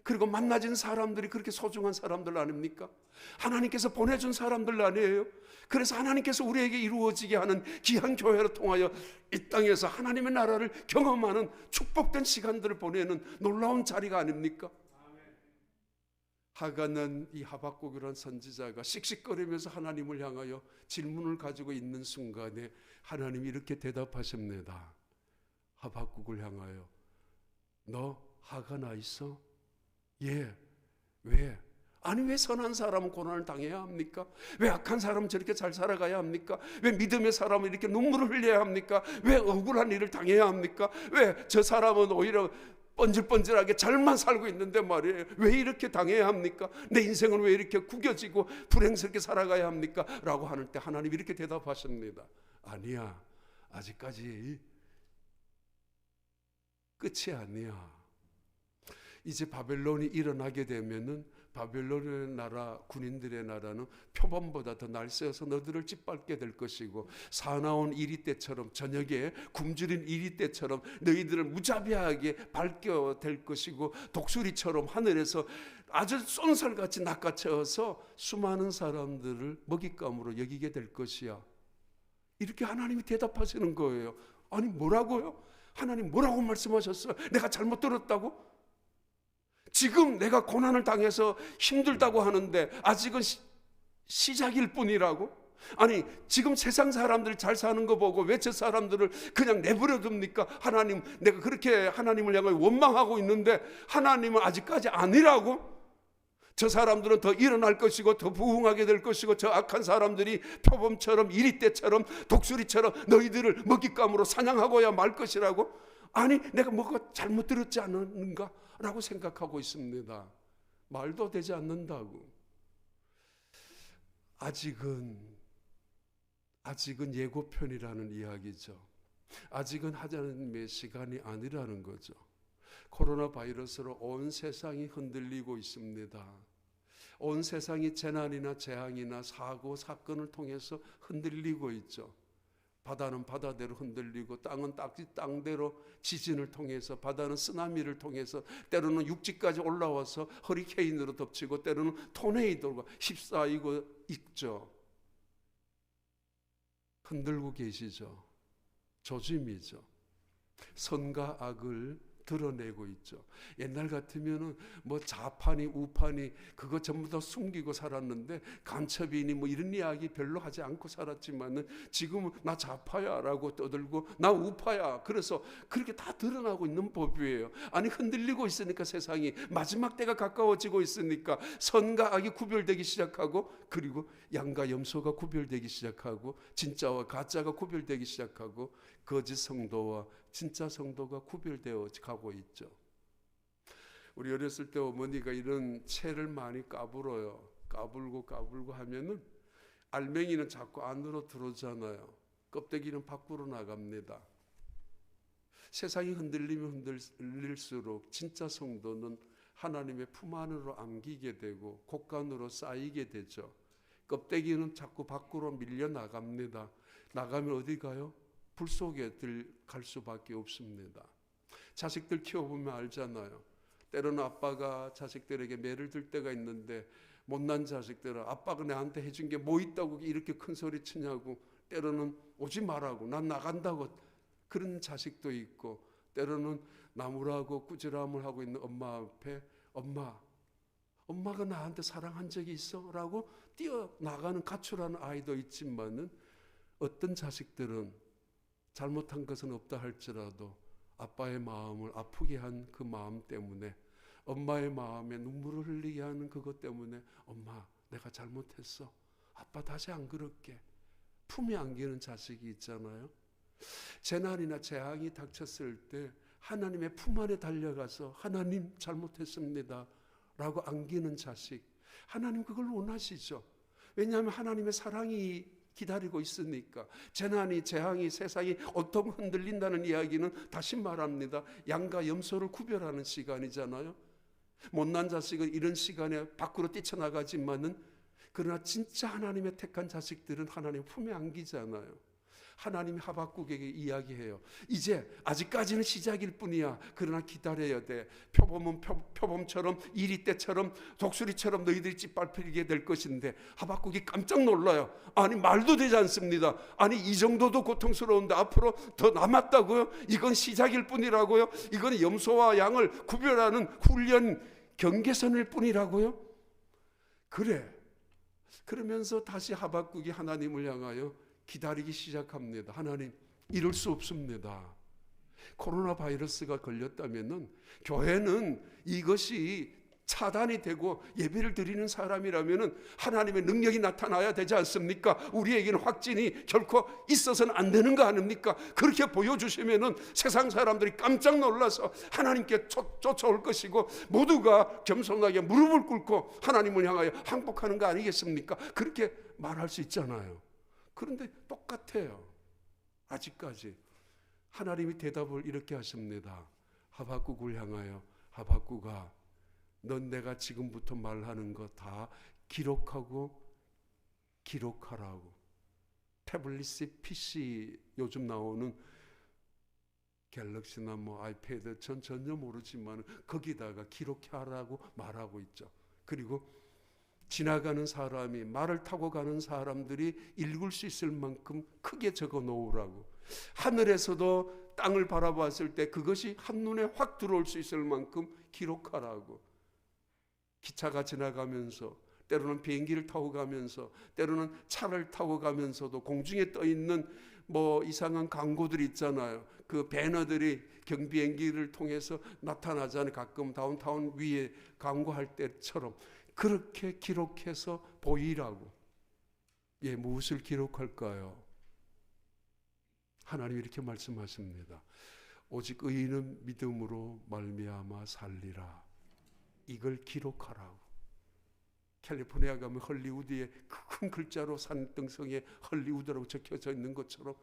그리고 만나진 사람들이 그렇게 소중한 사람들 아닙니까? 하나님께서 보내준 사람들 아니에요? 그래서 하나님께서 우리에게 이루어지게 하는 귀한 교회를 통하여 이 땅에서 하나님의 나라를 경험하는 축복된 시간들을 보내는 놀라운 자리가 아닙니까? 하가는 이 하박국이라는 선지자가 씩씩거리면서 하나님을 향하여 질문을 가지고 있는 순간에 하나님이 이렇게 대답하십니다. 하박국을 향하여, 너 하가 나 있어? 예, 왜? 아니 왜 선한 사람은 고난을 당해야 합니까? 왜 악한 사람은 저렇게 잘 살아가야 합니까? 왜 믿음의 사람은 이렇게 눈물을 흘려야 합니까? 왜 억울한 일을 당해야 합니까? 왜 저 사람은 오히려 번질번질하게 잘만 살고 있는데 말이에요, 왜 이렇게 당해야 합니까? 내 인생은 왜 이렇게 구겨지고 불행스럽게 살아가야 합니까? 라고 하는 때 하나님이 이렇게 대답하십니다. 아니야, 아직까지 끝이 아니야. 이제 바벨론이 일어나게 되면은 바벨론의 나라, 군인들의 나라는 표범보다 더 날쌔어서 너들을 짓밟게 될 것이고, 사나운 이리 때처럼, 저녁에 굶주린 이리 때처럼 너희들을 무자비하게 밟게 될 것이고, 독수리처럼 하늘에서 아주 쏜살같이 낚아채어서 수많은 사람들을 먹잇감으로 여기게 될 것이야. 이렇게 하나님이 대답하시는 거예요. 아니 뭐라고요? 하나님 뭐라고 말씀하셨어요? 내가 잘못 들었다고? 지금 내가 고난을 당해서 힘들다고 하는데 아직은 시작일 뿐이라고? 아니 지금 세상 사람들 잘 사는 거 보고 왜 저 사람들을 그냥 내버려 둡니까? 하나님, 내가 그렇게 하나님을 향해 원망하고 있는데 하나님은 아직까지 아니라고? 저 사람들은 더 일어날 것이고 더 부흥하게 될 것이고, 저 악한 사람들이 표범처럼 이리떼처럼 독수리처럼 너희들을 먹잇감으로 사냥하고야 말 것이라고? 아니 내가 뭐가 잘못 들었지 않았는가? 라고 생각하고 있습니다. 말도 되지 않는다고. 아직은 예고편이라는 이야기죠. 아직은 하나님의 시간이 아니라는 거죠. 코로나 바이러스로 온 세상이 흔들리고 있습니다. 온 세상이 재난이나 재앙이나 사고 사건을 통해서 흔들리고 있죠. 바다는 바다대로 흔들리고 땅은 땅대로 지진을 통해서, 바다는 쓰나미를 통해서, 때로는 육지까지 올라와서 허리케인으로 덮치고 때로는 토네이도가 휩싸이고 있죠. 흔들고 계시죠. 조짐이죠. 선과 악을 드러내고 있죠. 옛날 같으면은 뭐 좌판이 우판이 그거 전부 다 숨기고 살았는데, 간첩이니 뭐 이런 이야기 별로 하지 않고 살았지만은 지금은 나 좌파야라고 떠들고 나 우파야, 그래서 그렇게 다 드러나고 있는 법이에요. 아니 흔들리고 있으니까, 세상이 마지막 때가 가까워지고 있으니까 선과 악이 구별되기 시작하고, 그리고 양과 염소가 구별되기 시작하고, 진짜와 가짜가 구별되기 시작하고, 거짓 성도와 진짜 성도가 구별되어 가고 있죠. 우리 어렸을 때 어머니가 이런 채를 많이 까불어요. 까불고 하면은 알맹이는 자꾸 안으로 들어오잖아요. 껍데기는 밖으로 나갑니다. 세상이 흔들리면 흔들릴수록 진짜 성도는 하나님의 품 안으로 안기게 되고 곳간으로 쌓이게 되죠. 껍데기는 자꾸 밖으로 밀려 나갑니다. 나가면 어디 가요? 불 속에 갈 수밖에 없습니다. 자식들 키워보면 알잖아요. 때로는 아빠가 자식들에게 매를 들 때가 있는데, 못난 자식들은 아빠가 내한테 해준 게 뭐 있다고 이렇게 큰 소리 치냐고, 때로는 오지 말라고, 난 나간다고, 그런 자식도 있고, 때로는 나무라고 꾸지람을 하고 있는 엄마 앞에 엄마가 나한테 사랑한 적이 있어? 라고 뛰어나가는 가출하는 아이도 있지만은, 어떤 자식들은 잘못한 것은 없다 할지라도 아빠의 마음을 아프게 한 그 마음 때문에, 엄마의 마음에 눈물을 흘리게 하는 그것 때문에, 엄마 내가 잘못했어, 아빠 다시 안 그럴게, 품에 안기는 자식이 있잖아요. 재난이나 재앙이 닥쳤을 때 하나님의 품 안에 달려가서 하나님 잘못했습니다 라고 안기는 자식, 하나님 그걸 원하시죠. 왜냐하면 하나님의 사랑이 기다리고 있으니까. 재난이 재앙이 세상이 온통 흔들린다는 이야기는 다시 말합니다, 양과 염소를 구별하는 시간이잖아요. 못난 자식은 이런 시간에 밖으로 뛰쳐나가지만은, 그러나 진짜 하나님의 택한 자식들은 하나님 품에 안기잖아요. 하나님이 하박국에게 이야기해요. 이제 아직까지는 시작일 뿐이야. 그러나 기다려야 돼. 표범은 표범처럼 이리떼처럼 독수리처럼 너희들이 짓밟히게 될 것인데, 하박국이 깜짝 놀라요. 아니 말도 되지 않습니다. 아니 이 정도도 고통스러운데 앞으로 더 남았다고요? 이건 시작일 뿐이라고요? 이건 염소와 양을 구별하는 훈련 경계선일 뿐이라고요? 그래. 그러면서 다시 하박국이 하나님을 향하여 기다리기 시작합니다. 하나님, 이럴 수 없습니다. 코로나 바이러스가 걸렸다면은 교회는 이것이 차단이 되고 예배를 드리는 사람이라면 하나님의 능력이 나타나야 되지 않습니까? 우리에게는 확진이 결코 있어서는 안 되는 거 아닙니까? 그렇게 보여주시면은 세상 사람들이 깜짝 놀라서 하나님께 쫓아올 것이고 모두가 겸손하게 무릎을 꿇고 하나님을 향하여 항복하는 거 아니겠습니까? 그렇게 말할 수 있잖아요. 그런데 똑같아요. 아직까지 하나님이 대답을 이렇게 하십니다. 하박국을 향하여, 하박국아, 넌 내가 지금부터 말하는 거 다 기록하고 기록하라고. 태블릿 PC 요즘 나오는 갤럭시나 뭐 아이패드 전 전혀 모르지만 거기다가 기록하라고 말하고 있죠. 그리고 지나가는 사람이, 말을 타고 가는 사람들이 읽을 수 있을 만큼 크게 적어 놓으라고. 하늘에서도 땅을 바라봤을 때 그것이 한눈에 확 들어올 수 있을 만큼 기록하라고. 기차가 지나가면서, 때로는 비행기를 타고 가면서, 때로는 차를 타고 가면서도 공중에 떠 있는 뭐 이상한 광고들이 있잖아요. 그 배너들이 경비행기를 통해서 나타나잖아요. 가끔 다운타운 위에 광고할 때처럼 그렇게 기록해서 보이라고. 예, 무엇을 기록할까요? 하나님 이렇게 말씀하십니다. 오직 의인은 믿음으로 말미암아 살리라. 이걸 기록하라고. 캘리포니아 가면 헐리우드에 큰 글자로 산등성에 헐리우드라고 적혀져 있는 것처럼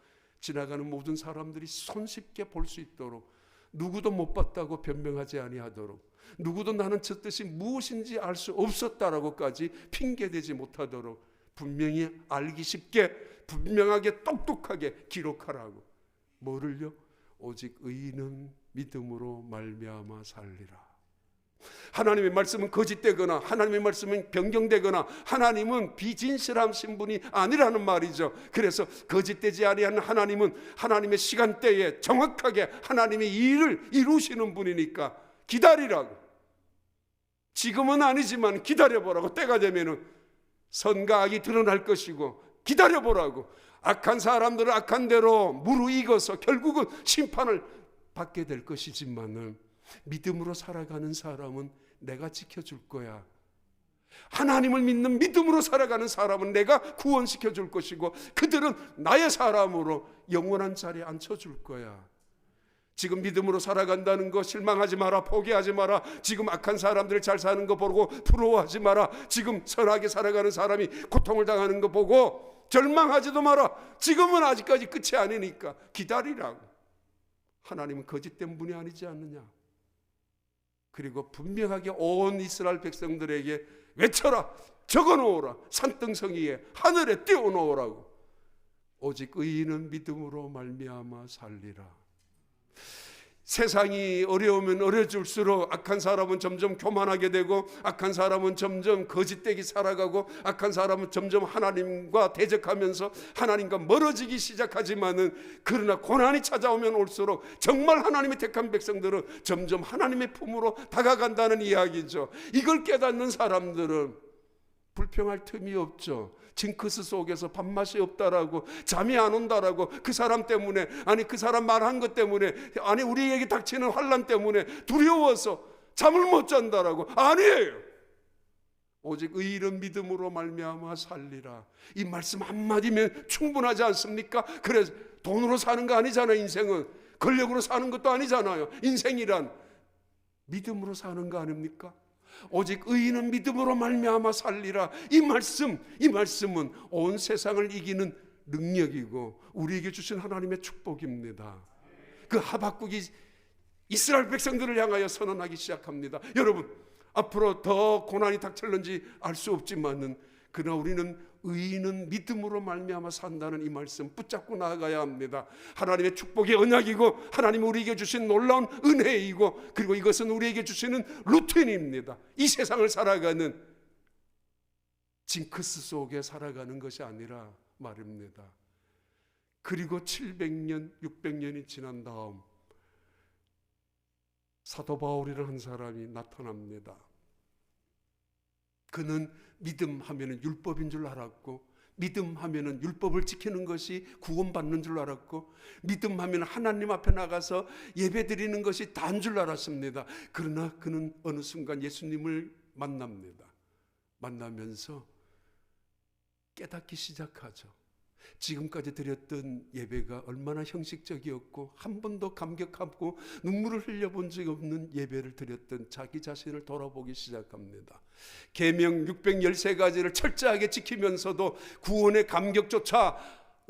지나가는 모든 사람들이 손쉽게 볼 수 있도록, 누구도 못 봤다고 변명하지 아니하도록, 누구도 나는 저 뜻이 무엇인지 알 수 없었다라고까지 핑계대지 못하도록 분명히 알기 쉽게, 분명하게 똑똑하게 기록하라고. 뭐를요? 오직 의인은 믿음으로 말미암아 살리라. 하나님의 말씀은 거짓되거나 하나님의 말씀은 변경되거나 하나님은 비진실한 신분이 아니라는 말이죠. 그래서 거짓되지 아니하는 하나님은 하나님의 시간대에 정확하게 하나님의 일을 이루시는 분이니까 기다리라고. 지금은 아니지만 기다려보라고. 때가 되면은 선과 악이 드러날 것이고 기다려보라고. 악한 사람들은 악한 대로 무르익어서 결국은 심판을 받게 될 것이지만은 믿음으로 살아가는 사람은 내가 지켜줄 거야. 하나님을 믿는 믿음으로 살아가는 사람은 내가 구원시켜 줄 것이고 그들은 나의 사람으로 영원한 자리에 앉혀줄 거야. 지금 믿음으로 살아간다는 거 실망하지 마라. 포기하지 마라. 지금 악한 사람들 잘 사는 거 보고 부러워하지 마라. 지금 선하게 살아가는 사람이 고통을 당하는 거 보고 절망하지도 마라. 지금은 아직까지 끝이 아니니까 기다리라고. 하나님은 거짓된 분이 아니지 않느냐. 그리고 분명하게 온 이스라엘 백성들에게 외쳐라, 적어놓으라, 산등성 위에 하늘에 띄워놓으라고. 오직 의인은 믿음으로 말미암아 살리라. 세상이 어려우면 어려질수록 악한 사람은 점점 교만하게 되고 악한 사람은 점점 거짓되게 살아가고 악한 사람은 점점 하나님과 대적하면서 하나님과 멀어지기 시작하지만은 그러나 고난이 찾아오면 올수록 정말 하나님의 택한 백성들은 점점 하나님의 품으로 다가간다는 이야기죠. 이걸 깨닫는 사람들은 불평할 틈이 없죠. 징크스 속에서 밥맛이 없다라고, 잠이 안 온다라고, 그 사람 때문에, 아니 그 사람 말한 것 때문에, 아니 우리에게 닥치는 환난 때문에 두려워서 잠을 못 잔다라고. 아니에요. 오직 의인은 믿음으로 말미암아 살리라. 이 말씀 한마디면 충분하지 않습니까? 그래서 돈으로 사는 거 아니잖아요. 인생은 권력으로 사는 것도 아니잖아요. 인생이란 믿음으로 사는 거 아닙니까? 오직 의인은 믿음으로 말미암아 살리라. 이 말씀은 온 세상을 이기는 능력이고 우리에게 주신 하나님의 축복입니다. 그 하박국이 이스라엘 백성들을 향하여 선언하기 시작합니다. 여러분, 앞으로 더 고난이 닥칠는지 알 수 없지만은 그러나 우리는 의인은 믿음으로 말미암아 산다는 이 말씀 붙잡고 나아가야 합니다. 하나님의 축복의 언약이고 하나님이 우리에게 주신 놀라운 은혜이고 그리고 이것은 우리에게 주시는 루틴입니다. 이 세상을 살아가는 징크스 속에 살아가는 것이 아니라 말입니다. 그리고 700년, 600년이 지난 다음 사도 바울이라는 한 사람이 나타납니다. 그는 믿음 하면은 율법인 줄 알았고 믿음하면은 율법을 지키는 것이 구원받는 줄 알았고, 믿음하면 하나님 앞에 나가서 예배 드리는 것이 다인 줄 알았습니다. 그러나 그는 어느 순간 예수님을 만납니다. 만나면서 깨닫기 시작하죠. 지금까지 드렸던 예배가 얼마나 형식적이었고 한 번도 감격하고 눈물을 흘려본 적이 없는 예배를 드렸던 자기 자신을 돌아보기 시작합니다. 계명 613가지를 철저하게 지키면서도 구원의 감격조차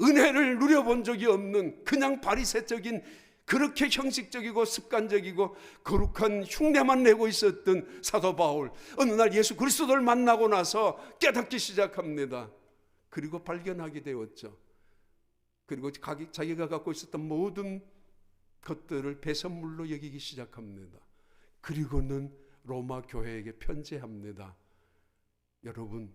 은혜를 누려본 적이 없는 그냥 바리새적인, 그렇게 형식적이고 습관적이고 거룩한 흉내만 내고 있었던 사도 바울, 어느 날 예수 그리스도를 만나고 나서 깨닫기 시작합니다. 그리고 발견하게 되었죠. 그리고 자기가 갖고 있었던 모든 것들을 배선물로 여기기 시작합니다. 그리고는 로마 교회에게 편지합니다. 여러분,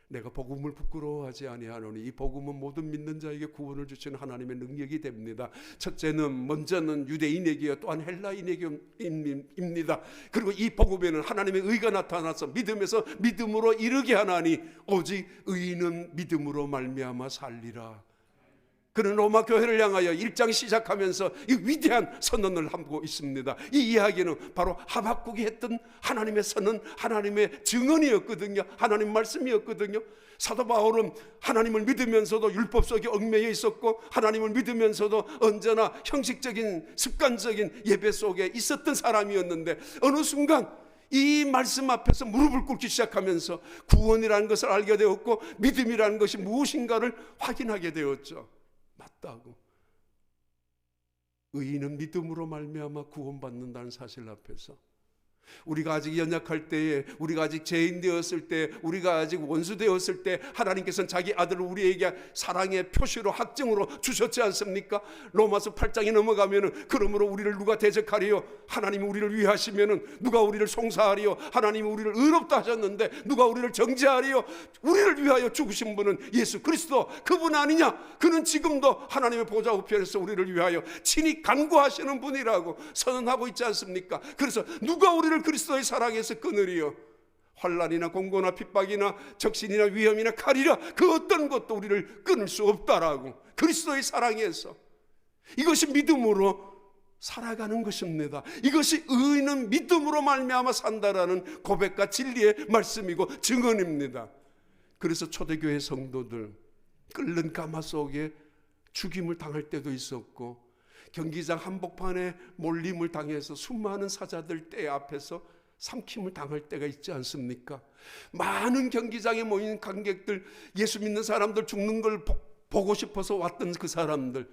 내가 복음을 부끄러워하지 아니하노니 이 복음은 모든 믿는 자에게 구원을 주시는 하나님의 능력이 됩니다. 첫째는, 먼저는 유대인에게요, 또한 헬라인에게입니다. 그리고 이 복음에는 하나님의 의가 나타나서 믿음에서 믿음으로 이르게 하나니 오직 의인은 믿음으로 말미암아 살리라. 그는 로마 교회를 향하여 1장 시작하면서 이 위대한 선언을 하고 있습니다. 이 이야기는 바로 하박국이 했던 하나님의 선언, 하나님의 증언이었거든요. 하나님 말씀이었거든요. 사도 바울은 하나님을 믿으면서도 율법 속에 얽매여 있었고, 하나님을 믿으면서도 언제나 형식적인 습관적인 예배 속에 있었던 사람이었는데, 어느 순간 이 말씀 앞에서 무릎을 꿇기 시작하면서 구원이라는 것을 알게 되었고, 믿음이라는 것이 무엇인가를 확인하게 되었죠. 맞다고. 의인은 믿음으로 말미암아 구원받는다는 사실 앞에서 우리가 아직 연약할 때에, 우리가 아직 죄인 되었을 때, 우리가 아직 원수 되었을 때 하나님께서는 자기 아들을 우리에게 사랑의 표시로, 학증으로 주셨지 않습니까? 로마서 8장에 넘어가면은 그러므로 우리를 누가 대적하리요? 하나님이 우리를 위하시면은 누가 우리를 송사하리요? 하나님이 우리를 의롭다 하셨는데 누가 우리를 정죄하리요? 우리를 위하여 죽으신 분은 예수 그리스도, 그분 아니냐? 그는 지금도 하나님의 보좌 우편에서 우리를 위하여 친히 간구하시는 분이라고 선언하고 있지 않습니까? 그래서 누가 우리를 그리스도의 사랑에서 끊으리요? 환난이나 공고나 핍박이나 적신이나 위험이나 칼이라 그 어떤 것도 우리를 끊을 수 없다라고, 그리스도의 사랑에서. 이것이 믿음으로 살아가는 것입니다. 이것이 의인은 믿음으로 말미암아 산다라는 고백과 진리의 말씀이고 증언입니다. 그래서 초대교회 성도들 끓는 가마 속에 죽임을 당할 때도 있었고, 경기장 한복판에 몰림을 당해서 수많은 사자들 떼 앞에서 삼킴을 당할 때가 있지 않습니까? 많은 경기장에 모인 관객들, 예수 믿는 사람들 죽는 걸 보고 싶어서 왔던 그 사람들,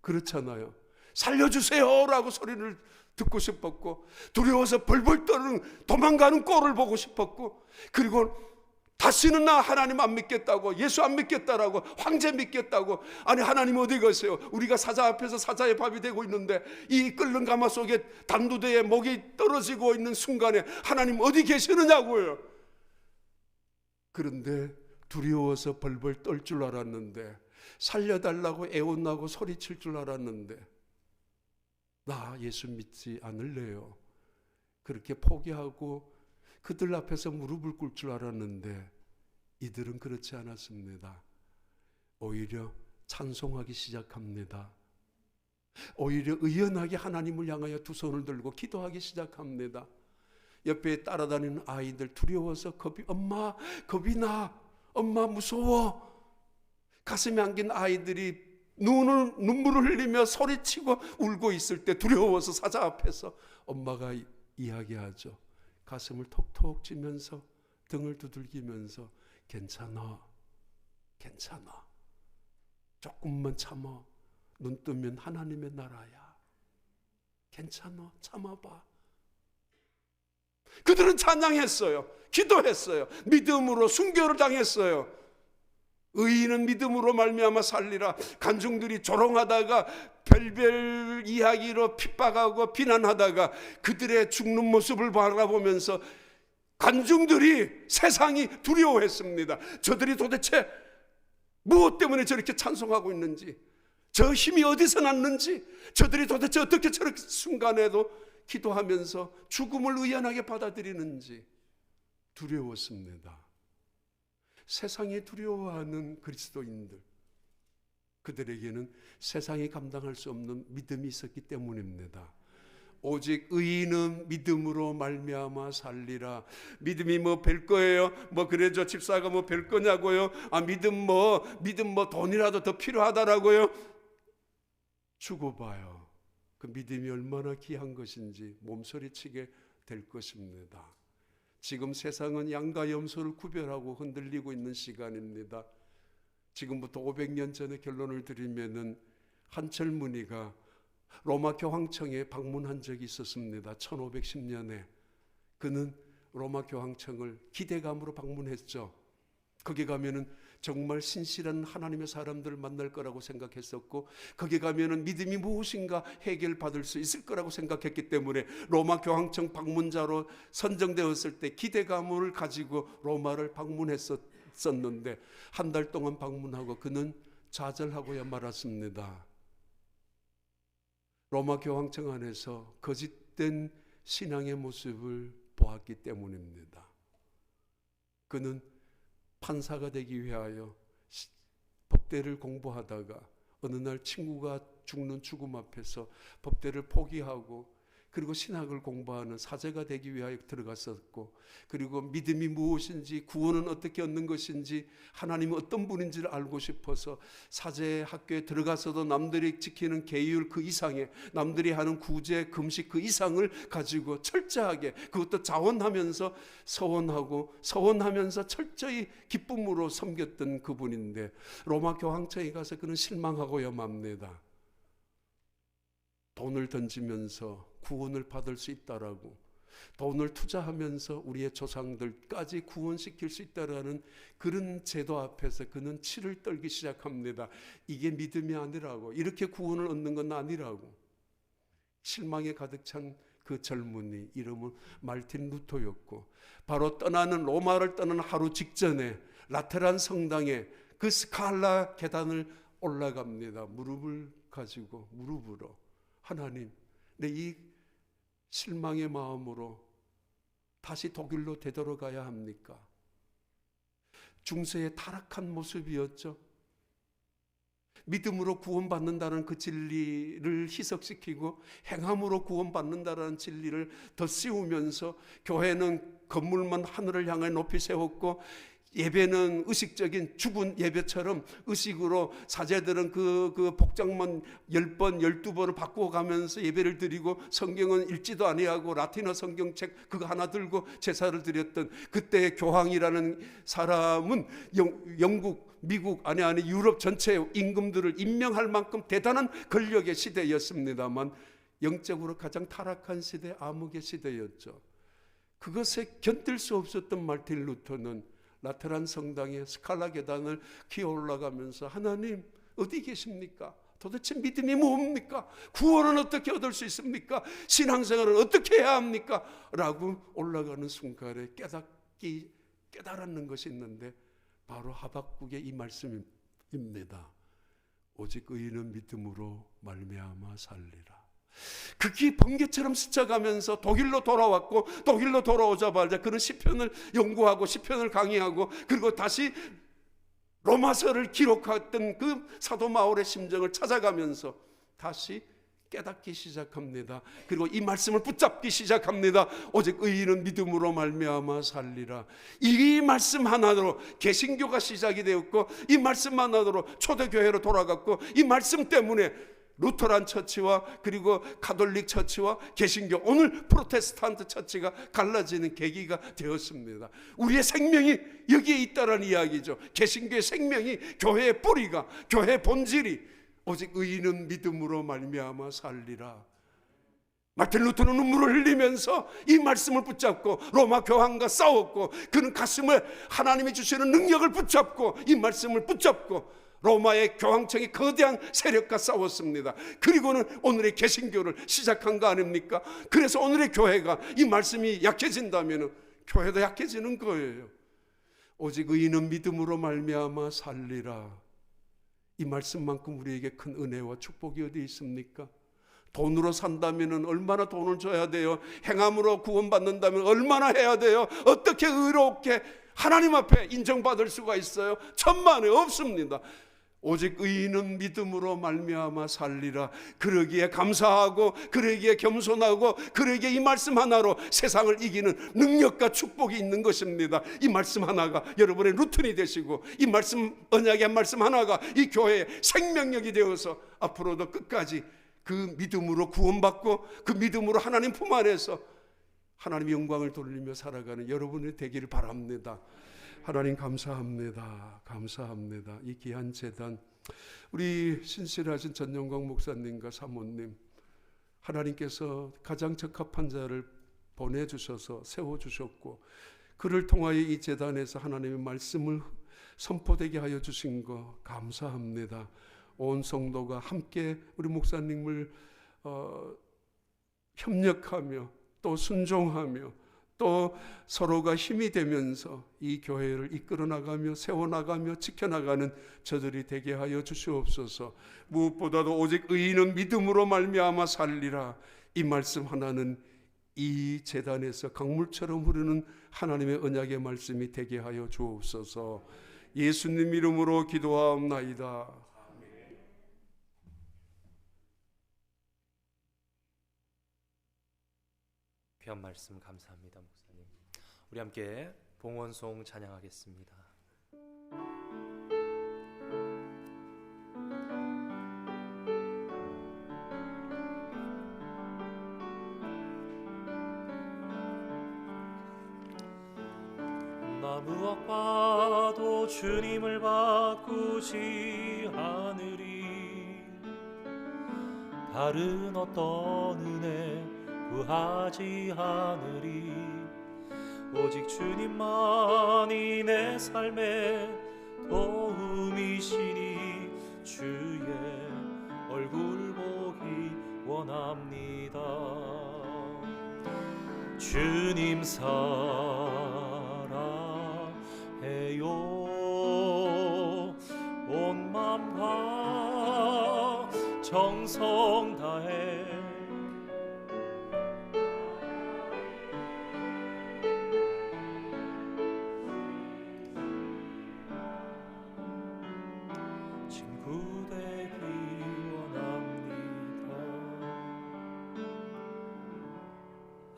그렇잖아요. 살려주세요 라고 소리를 듣고 싶었고, 두려워서 벌벌 떠는 도망가는 꼴을 보고 싶었고, 그리고 다시는 나 하나님 안 믿겠다고, 예수 안 믿겠다라고, 황제 믿겠다고, 아니 하나님 어디 가세요? 우리가 사자 앞에서 사자의 밥이 되고 있는데 이 끓는 가마 속에 단두대에 목이 떨어지고 있는 순간에 하나님 어디 계시느냐고요. 그런데 두려워서 벌벌 떨 줄 알았는데, 살려달라고 애원하고 소리칠 줄 알았는데, 나 예수 믿지 않을래요, 그렇게 포기하고 그들 앞에서 무릎을 꿇을 줄 알았는데, 이들은 그렇지 않았습니다. 오히려 찬송하기 시작합니다. 오히려 의연하게 하나님을 향하여 두 손을 들고 기도하기 시작합니다. 옆에 따라다니는 아이들 두려워서 엄마 겁이 나, 엄마 무서워. 가슴에 안긴 아이들이 눈물을 흘리며 소리치고 울고 있을 때 두려워서 사자 앞에서 엄마가 이야기하죠. 가슴을 톡톡 찌면서 등을 두들기면서 괜찮아, 괜찮아, 조금만 참아, 눈 뜨면 하나님의 나라야, 괜찮아, 참아봐. 그들은 찬양했어요. 기도했어요. 믿음으로 순교를 당했어요. 의인은 믿음으로 말미암아 살리라. 간중들이 조롱하다가 별별 이야기로 핍박하고 비난하다가 그들의 죽는 모습을 바라보면서 관중들이, 세상이 두려워했습니다. 저들이 도대체 무엇 때문에 저렇게 찬송하고 있는지, 저 힘이 어디서 났는지, 저들이 도대체 어떻게 저렇게 순간에도 기도하면서 죽음을 의연하게 받아들이는지 두려웠습니다. 세상이 두려워하는 그리스도인들, 그들에게는 세상이 감당할 수 없는 믿음이 있었기 때문입니다. 오직 의인은 믿음으로 말미암아 살리라. 믿음이 뭐 별 거예요? 뭐 그래죠? 집사가 뭐 별 거냐고요? 믿음 뭐 돈이라도 더 필요하다라고요? 주고 봐요. 그 믿음이 얼마나 귀한 것인지 몸서리치게 될 것입니다. 지금 세상은 양과 염소를 구별하고 흔들리고 있는 시간입니다. 지금부터 500년 전에 결론을 드리면은 한철 문의가 로마 교황청에 방문한 적이 있었습니다. 1510년에 그는 로마 교황청을 기대감으로 방문했죠. 거기 가면은 정말 신실한 하나님의 사람들을 만날 거라고 생각했었고, 거기 가면은 믿음이 무엇인가 해결받을 수 있을 거라고 생각했기 때문에 로마 교황청 방문자로 선정되었을 때 기대감을 가지고 로마를 방문했었는데, 한 달 동안 방문하고 그는 좌절하고야 말았습니다. 로마 교황청 안에서 거짓된 신앙의 모습을 보았기 때문입니다. 그는 판사가 되기 위하여 법대를 공부하다가 어느 날 친구가 죽는 죽음 앞에서 법대를 포기하고 그리고 신학을 공부하는 사제가 되기 위하여 들어갔었고, 그리고 믿음이 무엇인지, 구원은 어떻게 얻는 것인지, 하나님이 어떤 분인지를 알고 싶어서 사제 학교에 들어가서도 남들이 지키는 계율 그 이상의, 남들이 하는 구제 금식 그 이상을 가지고 철저하게, 그것도 자원하면서 서원하면서 철저히 기쁨으로 섬겼던 그분인데, 로마 교황청에 가서 그는 실망하고야 맙니다. 돈을 던지면서 구원을 받을 수 있다라고, 돈을 투자하면서 우리의 조상들까지 구원시킬 수 있다라는 그런 제도 앞에서 그는 치를 떨기 시작합니다. 이게 믿음이 아니라고, 이렇게 구원을 얻는 건 아니라고. 실망에 가득 찬 그 젊은이, 이름은 마르틴 루터였고, 바로 로마를 떠나는 하루 직전에 라테란 성당에 그 스칼라 계단을 올라갑니다. 무릎으로 하나님, 내 이 실망의 마음으로 다시 독일로 되돌아가야 합니까? 중세의 타락한 모습이었죠. 믿음으로 구원받는다는 그 진리를 희석시키고 행함으로 구원받는다는 진리를 덧씌우면서 교회는 건물만 하늘을 향해 높이 세웠고, 예배는 의식적인 죽은 예배처럼 의식으로 사제들은 그 복장만 10번, 12번을 바꾸어 가면서 예배를 드리고, 성경은 읽지도 아니하고 라틴어 성경책 그거 하나 들고 제사를 드렸던 그때의 교황이라는 사람은 영국, 미국, 아니 유럽 전체의 임금들을 임명할 만큼 대단한 권력의 시대였습니다만, 영적으로 가장 타락한 시대, 암흑의 시대였죠. 그것에 견딜 수 없었던 마르틴 루터는 라테란 성당의 스칼라 계단을 기어 올라가면서, 하나님 어디 계십니까? 도대체 믿음이 뭡니까? 구원은 어떻게 얻을 수 있습니까? 신앙생활은 어떻게 해야 합니까? 라고 올라가는 순간에 깨달았는 것이 있는데, 바로 하박국의 이 말씀입니다. 오직 의인은 믿음으로 말미암아 살리라. 극히 번개처럼 스쳐가면서 독일로 돌아왔고, 독일로 돌아오자마자 그는 시편을 연구하고 시편을 강의하고, 그리고 다시 로마서를 기록했던 그 사도 바울의 심정을 찾아가면서 다시 깨닫기 시작합니다. 그리고 이 말씀을 붙잡기 시작합니다. 오직 의인은 믿음으로 말미암아 살리라. 이 말씀 하나로 개신교가 시작이 되었고, 이 말씀 하나로 초대교회로 돌아갔고, 이 말씀 때문에 루터란 처치와 그리고 가톨릭 처치와 개신교, 오늘 프로테스탄트 처치가 갈라지는 계기가 되었습니다. 우리의 생명이 여기에 있다는 이야기죠. 개신교의 생명이, 교회의 뿌리가, 교회의 본질이 오직 의인은 믿음으로 말미암아 살리라. 마틴 루터는 눈물을 흘리면서 이 말씀을 붙잡고 로마 교황과 싸웠고, 그는 가슴에 하나님이 주시는 능력을 붙잡고 이 말씀을 붙잡고 로마의 교황청이 거대한 세력과 싸웠습니다. 그리고는 오늘의 개신교를 시작한 거 아닙니까? 그래서 오늘의 교회가 이 말씀이 약해진다면 교회도 약해지는 거예요. 오직 의인은 믿음으로 말미암아 살리라. 이 말씀만큼 우리에게 큰 은혜와 축복이 어디 있습니까? 돈으로 산다면 얼마나 돈을 줘야 돼요? 행함으로 구원받는다면 얼마나 해야 돼요? 어떻게 의롭게 하나님 앞에 인정받을 수가 있어요? 천만에 없습니다. 오직 의인은 믿음으로 말미암아 살리라. 그러기에 감사하고, 그러기에 겸손하고, 그러기에 이 말씀 하나로 세상을 이기는 능력과 축복이 있는 것입니다. 이 말씀 하나가 여러분의 루틴이 되시고, 이 말씀, 언약의 말씀 하나가 이 교회의 생명력이 되어서 앞으로도 끝까지 그 믿음으로 구원받고, 그 믿음으로 하나님 품 안에서 하나님의 영광을 돌리며 살아가는 여러분이 되기를 바랍니다. 하나님 감사합니다. 감사합니다. 이 귀한 제단, 우리 신실하신 전영광 목사님과 사모님, 하나님께서 가장 적합한 자를 보내주셔서 세워주셨고, 그를 통하여 이 제단에서 하나님의 말씀을 선포되게 하여 주신 거 감사합니다. 온 성도가 함께 우리 목사님을 협력하며 또 순종하며 또 서로가 힘이 되면서 이 교회를 이끌어 나가며 세워나가며 지켜나가는 저들이 되게 하여 주시옵소서. 무엇보다도 오직 의인은 믿음으로 말미암아 살리라. 이 말씀 하나는 이 제단에서 강물처럼 흐르는 하나님의 언약의 말씀이 되게 하여 주옵소서. 예수님 이름으로 기도하옵나이다. 귀한 말씀 감사합니다, 목사님. 우리 함께 봉헌송 찬양하겠습니다. 나 무엇 봐도 주님을 바꾸지 않으리. 다른 어떤 은혜 구하지 않으리. 오직 주님만이 내 삶의 도움이시니 주의 얼굴 보기 원합니다. 주님 사랑해요. 온 맘과 정성 다해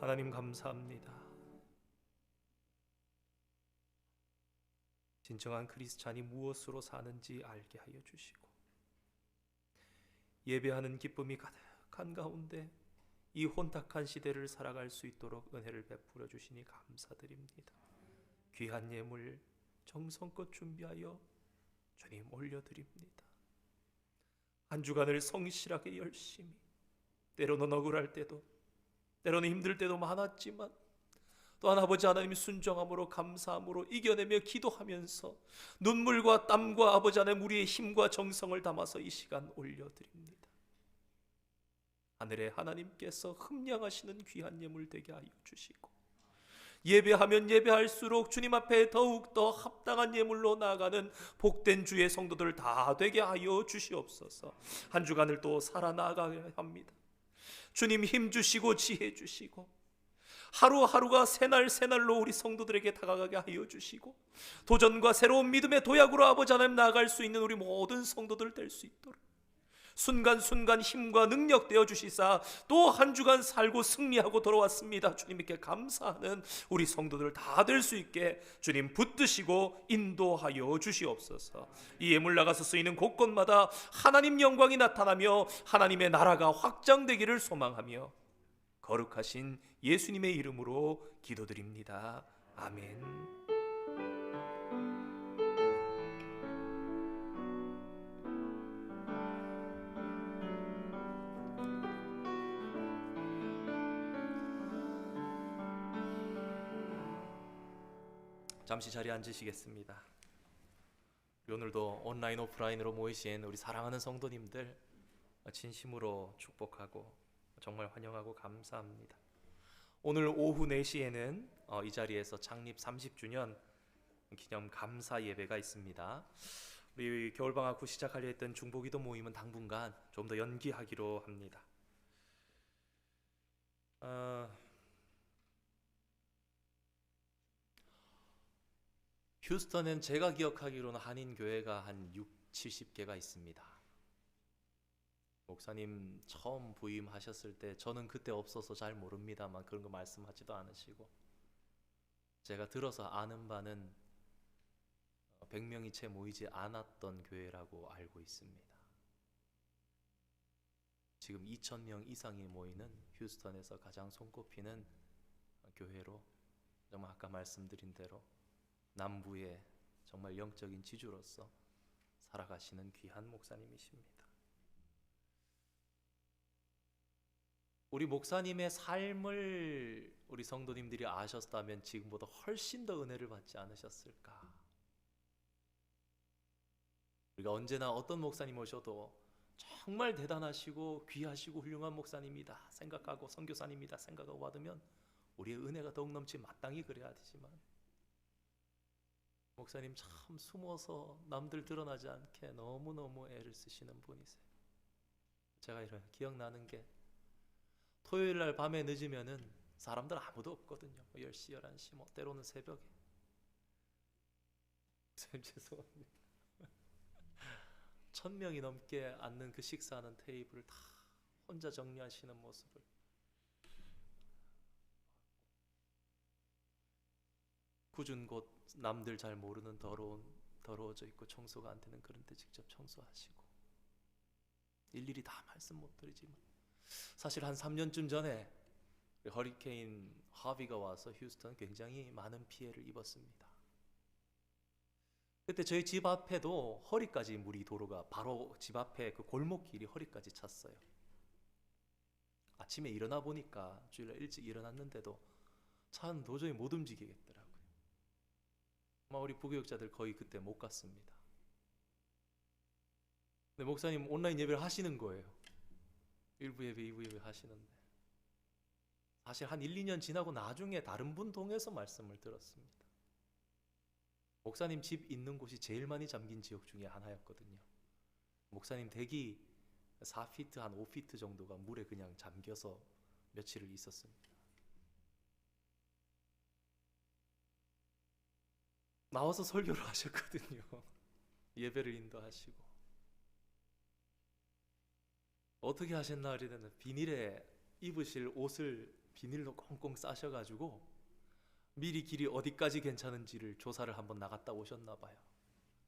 하나님 감사합니다. 진정한 크리스찬이 무엇으로 사는지 알게 하여 주시고, 예배하는 기쁨이 가득한 가운데 이 혼탁한 시대를 살아갈 수 있도록 은혜를 베풀어 주시니 감사드립니다. 귀한 예물 정성껏 준비하여 주님 올려드립니다. 한 주간을 성실하게 열심히, 때로는 억울할 때도, 때로는 힘들 때도 많았지만 또한 아버지 하나님이 순종함으로 감사함으로 이겨내며 기도하면서 눈물과 땀과 아버지 하나님 우리의 힘과 정성을 담아서 이 시간 올려드립니다. 하늘의 하나님께서 흠량하시는 귀한 예물 되게 하여 주시고, 예배하면 예배할수록 주님 앞에 더욱더 합당한 예물로 나아가는 복된 주의 성도들 다 되게 하여 주시옵소서. 한 주간을 또 살아나가야 합니다. 주님 힘 주시고 지혜 주시고, 하루하루가 새날 새날로 우리 성도들에게 다가가게 하여 주시고, 도전과 새로운 믿음의 도약으로 아버지 하나님 나아갈 수 있는 우리 모든 성도들 될 수 있도록 순간순간 힘과 능력 되어 주시사 또 한 주간 살고 승리하고 돌아왔습니다. 주님께 감사하는 우리 성도들 다 될 수 있게 주님 붙드시고 인도하여 주시옵소서. 이 예물 나가서 쓰이는 곳곳마다 하나님 영광이 나타나며 하나님의 나라가 확장되기를 소망하며 거룩하신 예수님의 이름으로 기도드립니다. 아멘. 잠시 자리에 앉으시겠습니다. 오늘도 온라인 오프라인으로 모이신 우리 사랑하는 성도님들 진심으로 축복하고 정말 환영하고 감사합니다. 오늘 오후 4시에는 이 자리에서 창립 30주년 기념 감사 예배가 있습니다. 우리 겨울방학 후 시작하려 했던 중보기도 모임은 당분간 좀 더 연기하기로 합니다. 휴스턴엔 제가 기억하기로는 한인 교회가 한 60-70개가 있습니다. 목사님 처음 부임하셨을 때 저는 그때 없어서 잘 모릅니다만 그런 거 말씀하지도 않으시고, 제가 들어서 아는 바는 100명이 채 모이지 않았던 교회라고 알고 있습니다. 지금 2,000명 이상이 모이는 휴스턴에서 가장 손꼽히는 교회로, 정말 아까 말씀드린 대로 남부의 정말 영적인 지주로서 살아가시는 귀한 목사님이십니다. 우리 목사님의 삶을 우리 성도님들이 아셨다면 지금보다 훨씬 더 은혜를 받지 않으셨을까? 우리가 언제나 어떤 목사님 오셔도 정말 대단하시고 귀하시고 훌륭한 목사님이다 생각하고, 선교사님이다 생각하고 받으면 우리의 은혜가 더욱 넘치 마땅히 그래야 되지만, 목사님 참 숨어서 남들 드러나지 않게 너무너무 애를 쓰시는 분이세요. 제가 기억나는 게, 토요일 날 밤에 늦으면은 사람들 아무도 없거든요. 10시, 11시, 뭐 때로는 새벽에. 목사님 죄송합니다. 1,000명이 넘게 앉는 그 식사하는 테이블을 다 혼자 정리하시는 모습을, 굳은 곳, 남들 잘 모르는 더러워져 있고 청소가 안 되는 그런 데 직접 청소하시고, 일일이 다 말씀 못 드리지만 사실 한 3년쯤 전에 허리케인 하비가 와서 휴스턴 굉장히 많은 피해를 입었습니다. 그때 저희 집 앞에도 허리까지 물이, 도로가 바로 집 앞에 그 골목길이 허리까지 찼어요. 아침에 일어나 보니까, 주일날 일찍 일어났는데도 차는 도저히 못 움직이겠더라고요. 아마 우리 부교육자들 거의 그때 못 갔습니다. 근데 목사님 온라인 예배를 하시는 거예요. 1부 예배, 2부 예배 하시는데, 사실 한 1-2년 지나고 나중에 다른 분 통해서 말씀을 들었습니다. 목사님 집 있는 곳이 제일 많이 잠긴 지역 중에 하나였거든요. 목사님 댁이 4피트, 한 5피트 정도가 물에 그냥 잠겨서 며칠을 있었습니다. 나와서 설교를 하셨거든요. 예배를 인도하시고. 어떻게 하셨나 하려면 비닐에 입으실 옷을 비닐로 꽁꽁 싸셔가지고 미리 길이 어디까지 괜찮은지를 조사를 한번 나갔다 오셨나 봐요.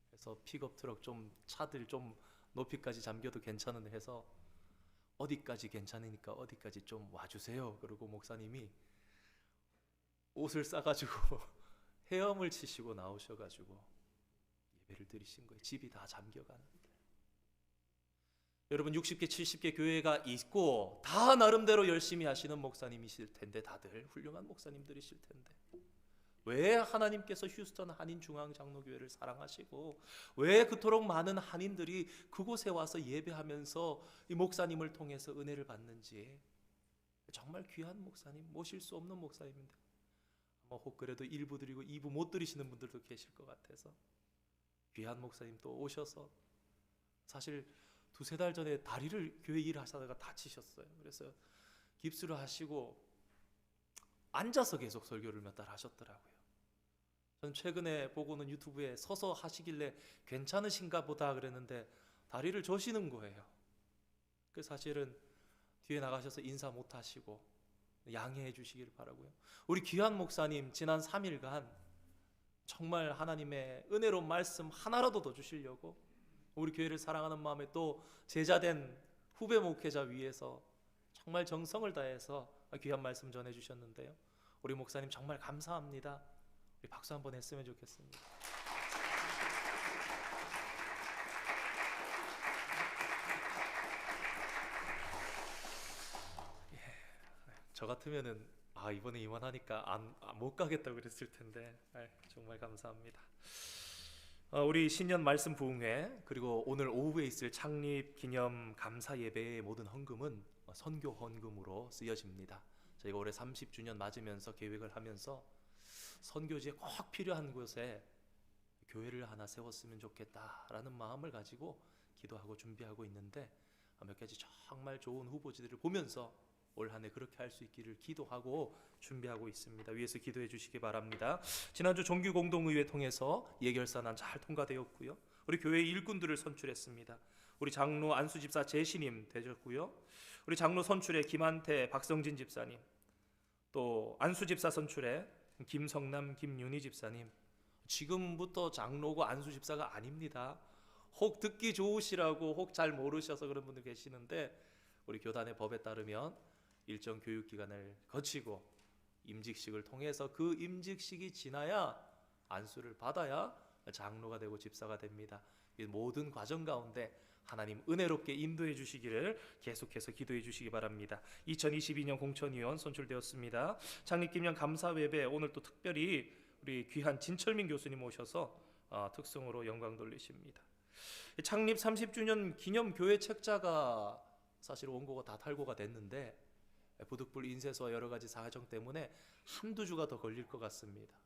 그래서 픽업 트럭 좀, 차들 좀 높이까지 잠겨도 괜찮은 해서 어디까지 괜찮으니까 어디까지 좀 와주세요. 그리고 목사님이 옷을 싸가지고 헤엄을 치시고 나오셔가지고 예배를 드리신 거예요. 집이 다 잠겨가는데. 여러분 60개 70개 교회가 있고 다 나름대로 열심히 하시는 목사님이실 텐데, 다들 훌륭한 목사님들이실 텐데, 왜 하나님께서 휴스턴 한인중앙장로교회를 사랑하시고 왜 그토록 많은 한인들이 그곳에 와서 예배하면서 이 목사님을 통해서 은혜를 받는지, 정말 귀한 목사님, 모실 수 없는 목사님인데 혹 그래도 1부 드리고 2부 못 드리시는 분들도 계실 것 같아서 귀한 목사님 또 오셔서, 사실 2-3달 전에 다리를 교회 일 하시다가 다치셨어요. 그래서 깁스를 하시고 앉아서 계속 설교를 몇 달 하셨더라고요. 저는 최근에 보고는 유튜브에 서서 하시길래 괜찮으신가 보다 그랬는데 다리를 저시는 거예요. 그 사실은 뒤에 나가셔서 인사 못 하시고 양해해 주시기를 바라고요. 우리 귀한 목사님 지난 3일간 정말 하나님의 은혜로운 말씀 하나라도 더 주시려고 우리 교회를 사랑하는 마음에 또 제자된 후배 목회자 위해서 정말 정성을 다해서 귀한 말씀 전해 주셨는데요. 우리 목사님 정말 감사합니다. 우리 박수 한번 했으면 좋겠습니다. 저 같으면은 이번에 임원하니까 못 가겠다고 그랬을 텐데, 정말 감사합니다. 우리 신년 말씀 부흥회, 그리고 오늘 오후에 있을 창립 기념 감사 예배의 모든 헌금은 선교 헌금으로 쓰여집니다. 저희가 올해 30주년 맞으면서 계획을 하면서 선교지에 꼭 필요한 곳에 교회를 하나 세웠으면 좋겠다라는 마음을 가지고 기도하고 준비하고 있는데, 몇 가지 정말 좋은 후보지들을 보면서 올 한 해 그렇게 할 수 있기를 기도하고 준비하고 있습니다. 위에서 기도해 주시기 바랍니다. 지난주 종교공동의회 통해서 예결산안 잘 통과되었고요. 우리 교회 일꾼들을 선출했습니다. 우리 장로 안수 집사 제시님 되셨고요. 우리 장로 선출에 김한태, 박성진 집사님, 또 안수 집사 선출에 김성남, 김윤희 집사님. 지금부터 장로고 안수 집사가 아닙니다. 혹 듣기 좋으시라고 혹 잘 모르셔서 그런 분들 계시는데, 우리 교단의 법에 따르면 일정 교육 기간을 거치고 임직식을 통해서 그 임직식이 지나야 안수를 받아야 장로가 되고 집사가 됩니다. 이 모든 과정 가운데 하나님 은혜롭게 인도해 주시기를 계속해서 기도해 주시기 바랍니다. 2022년 공천위원 선출되었습니다. 창립기념 감사 예배, 오늘 또 특별히 우리 귀한 진철민 교수님 오셔서 특성으로 영광 돌리십니다. 창립 30주년 기념 교회 책자가 사실 원고가 다 탈고가 됐는데 부득불 인쇄소와 여러 가지 사정 때문에 한두 주가 더 걸릴 것 같습니다.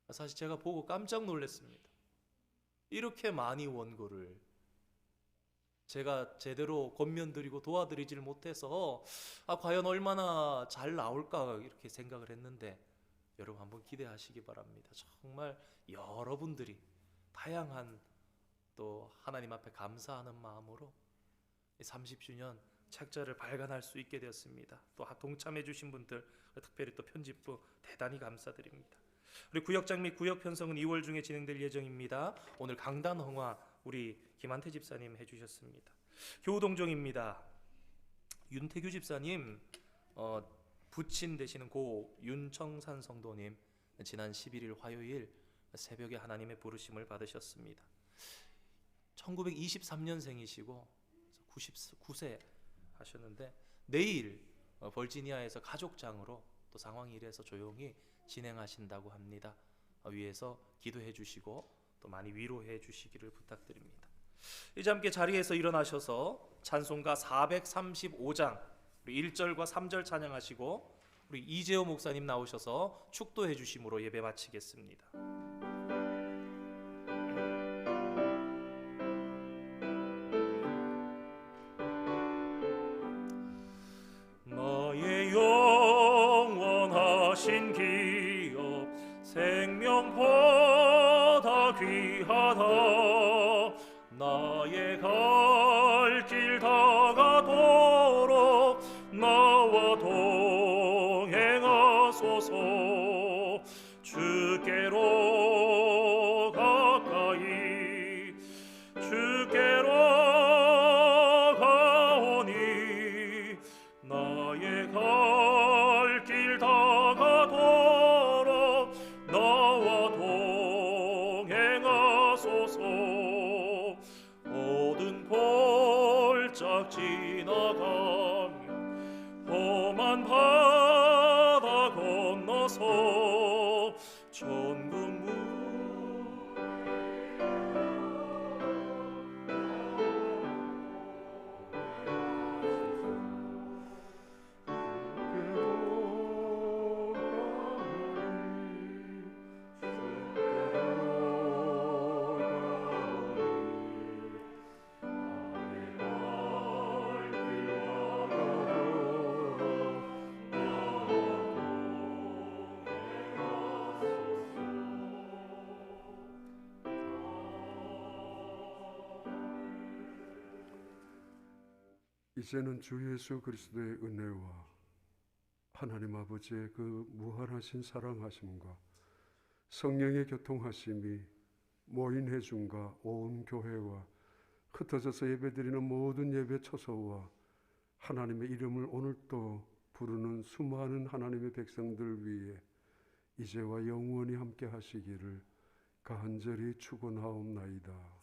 사실 제가 보고 깜짝 놀랐습니다. 이렇게 많이 원고를 제가 제대로 권면드리고 도와드리질 못해서 과연 얼마나 잘 나올까 이렇게 생각을 했는데, 여러분 한번 기대하시기 바랍니다. 정말 여러분들이 다양한 또 하나님 앞에 감사하는 마음으로 30주년 책자를 발간할 수 있게 되었습니다. 또 동참해 주신 분들, 특별히 또 편집부 대단히 감사드립니다. 우리 구역장 및 구역 편성은 2월 중에 진행될 예정입니다. 오늘 강단 홍화 우리 김한태 집사님 해주셨습니다. 교우동정입니다. 윤태규 집사님, 부친 되시는 고 윤청산 성도님, 지난 11일 화요일 새벽에 하나님의 부르심을 받으셨습니다. 1923년생이시고 99세 하셨는데, 내일 버지니아에서 가족장으로 또 상황이 이래서 조용히 진행하신다고 합니다. 위에서 기도해 주시고 또 많이 위로해 주시기를 부탁드립니다. 이제 함께 자리에서 일어나셔서 찬송가 435장 우리 1절과 3절 찬양하시고 우리 이재호 목사님 나오셔서 축도해 주심으로 예배 마치겠습니다. 나의 영원하신 기업 생명보다 귀하다. 나의 갈 길 다가도록 나와 동행하소서. 주께로 가까이 주께로 가오니 나의 갈 길 다가도록 나와 동행하소서. 모든 골짝 지나가며 험한 바다 건너서 천국 이제는 주 예수 그리스도의 은혜와 하나님 아버지의 그 무한하신 사랑하심과 성령의 교통하심이 모인 회중과 온 교회와 흩어져서 예배드리는 모든 예배 처소와 하나님의 이름을 오늘 또 부르는 수많은 하나님의 백성들 위해 이제와 영원히 함께 하시기를 간절히 축원하옵나이다.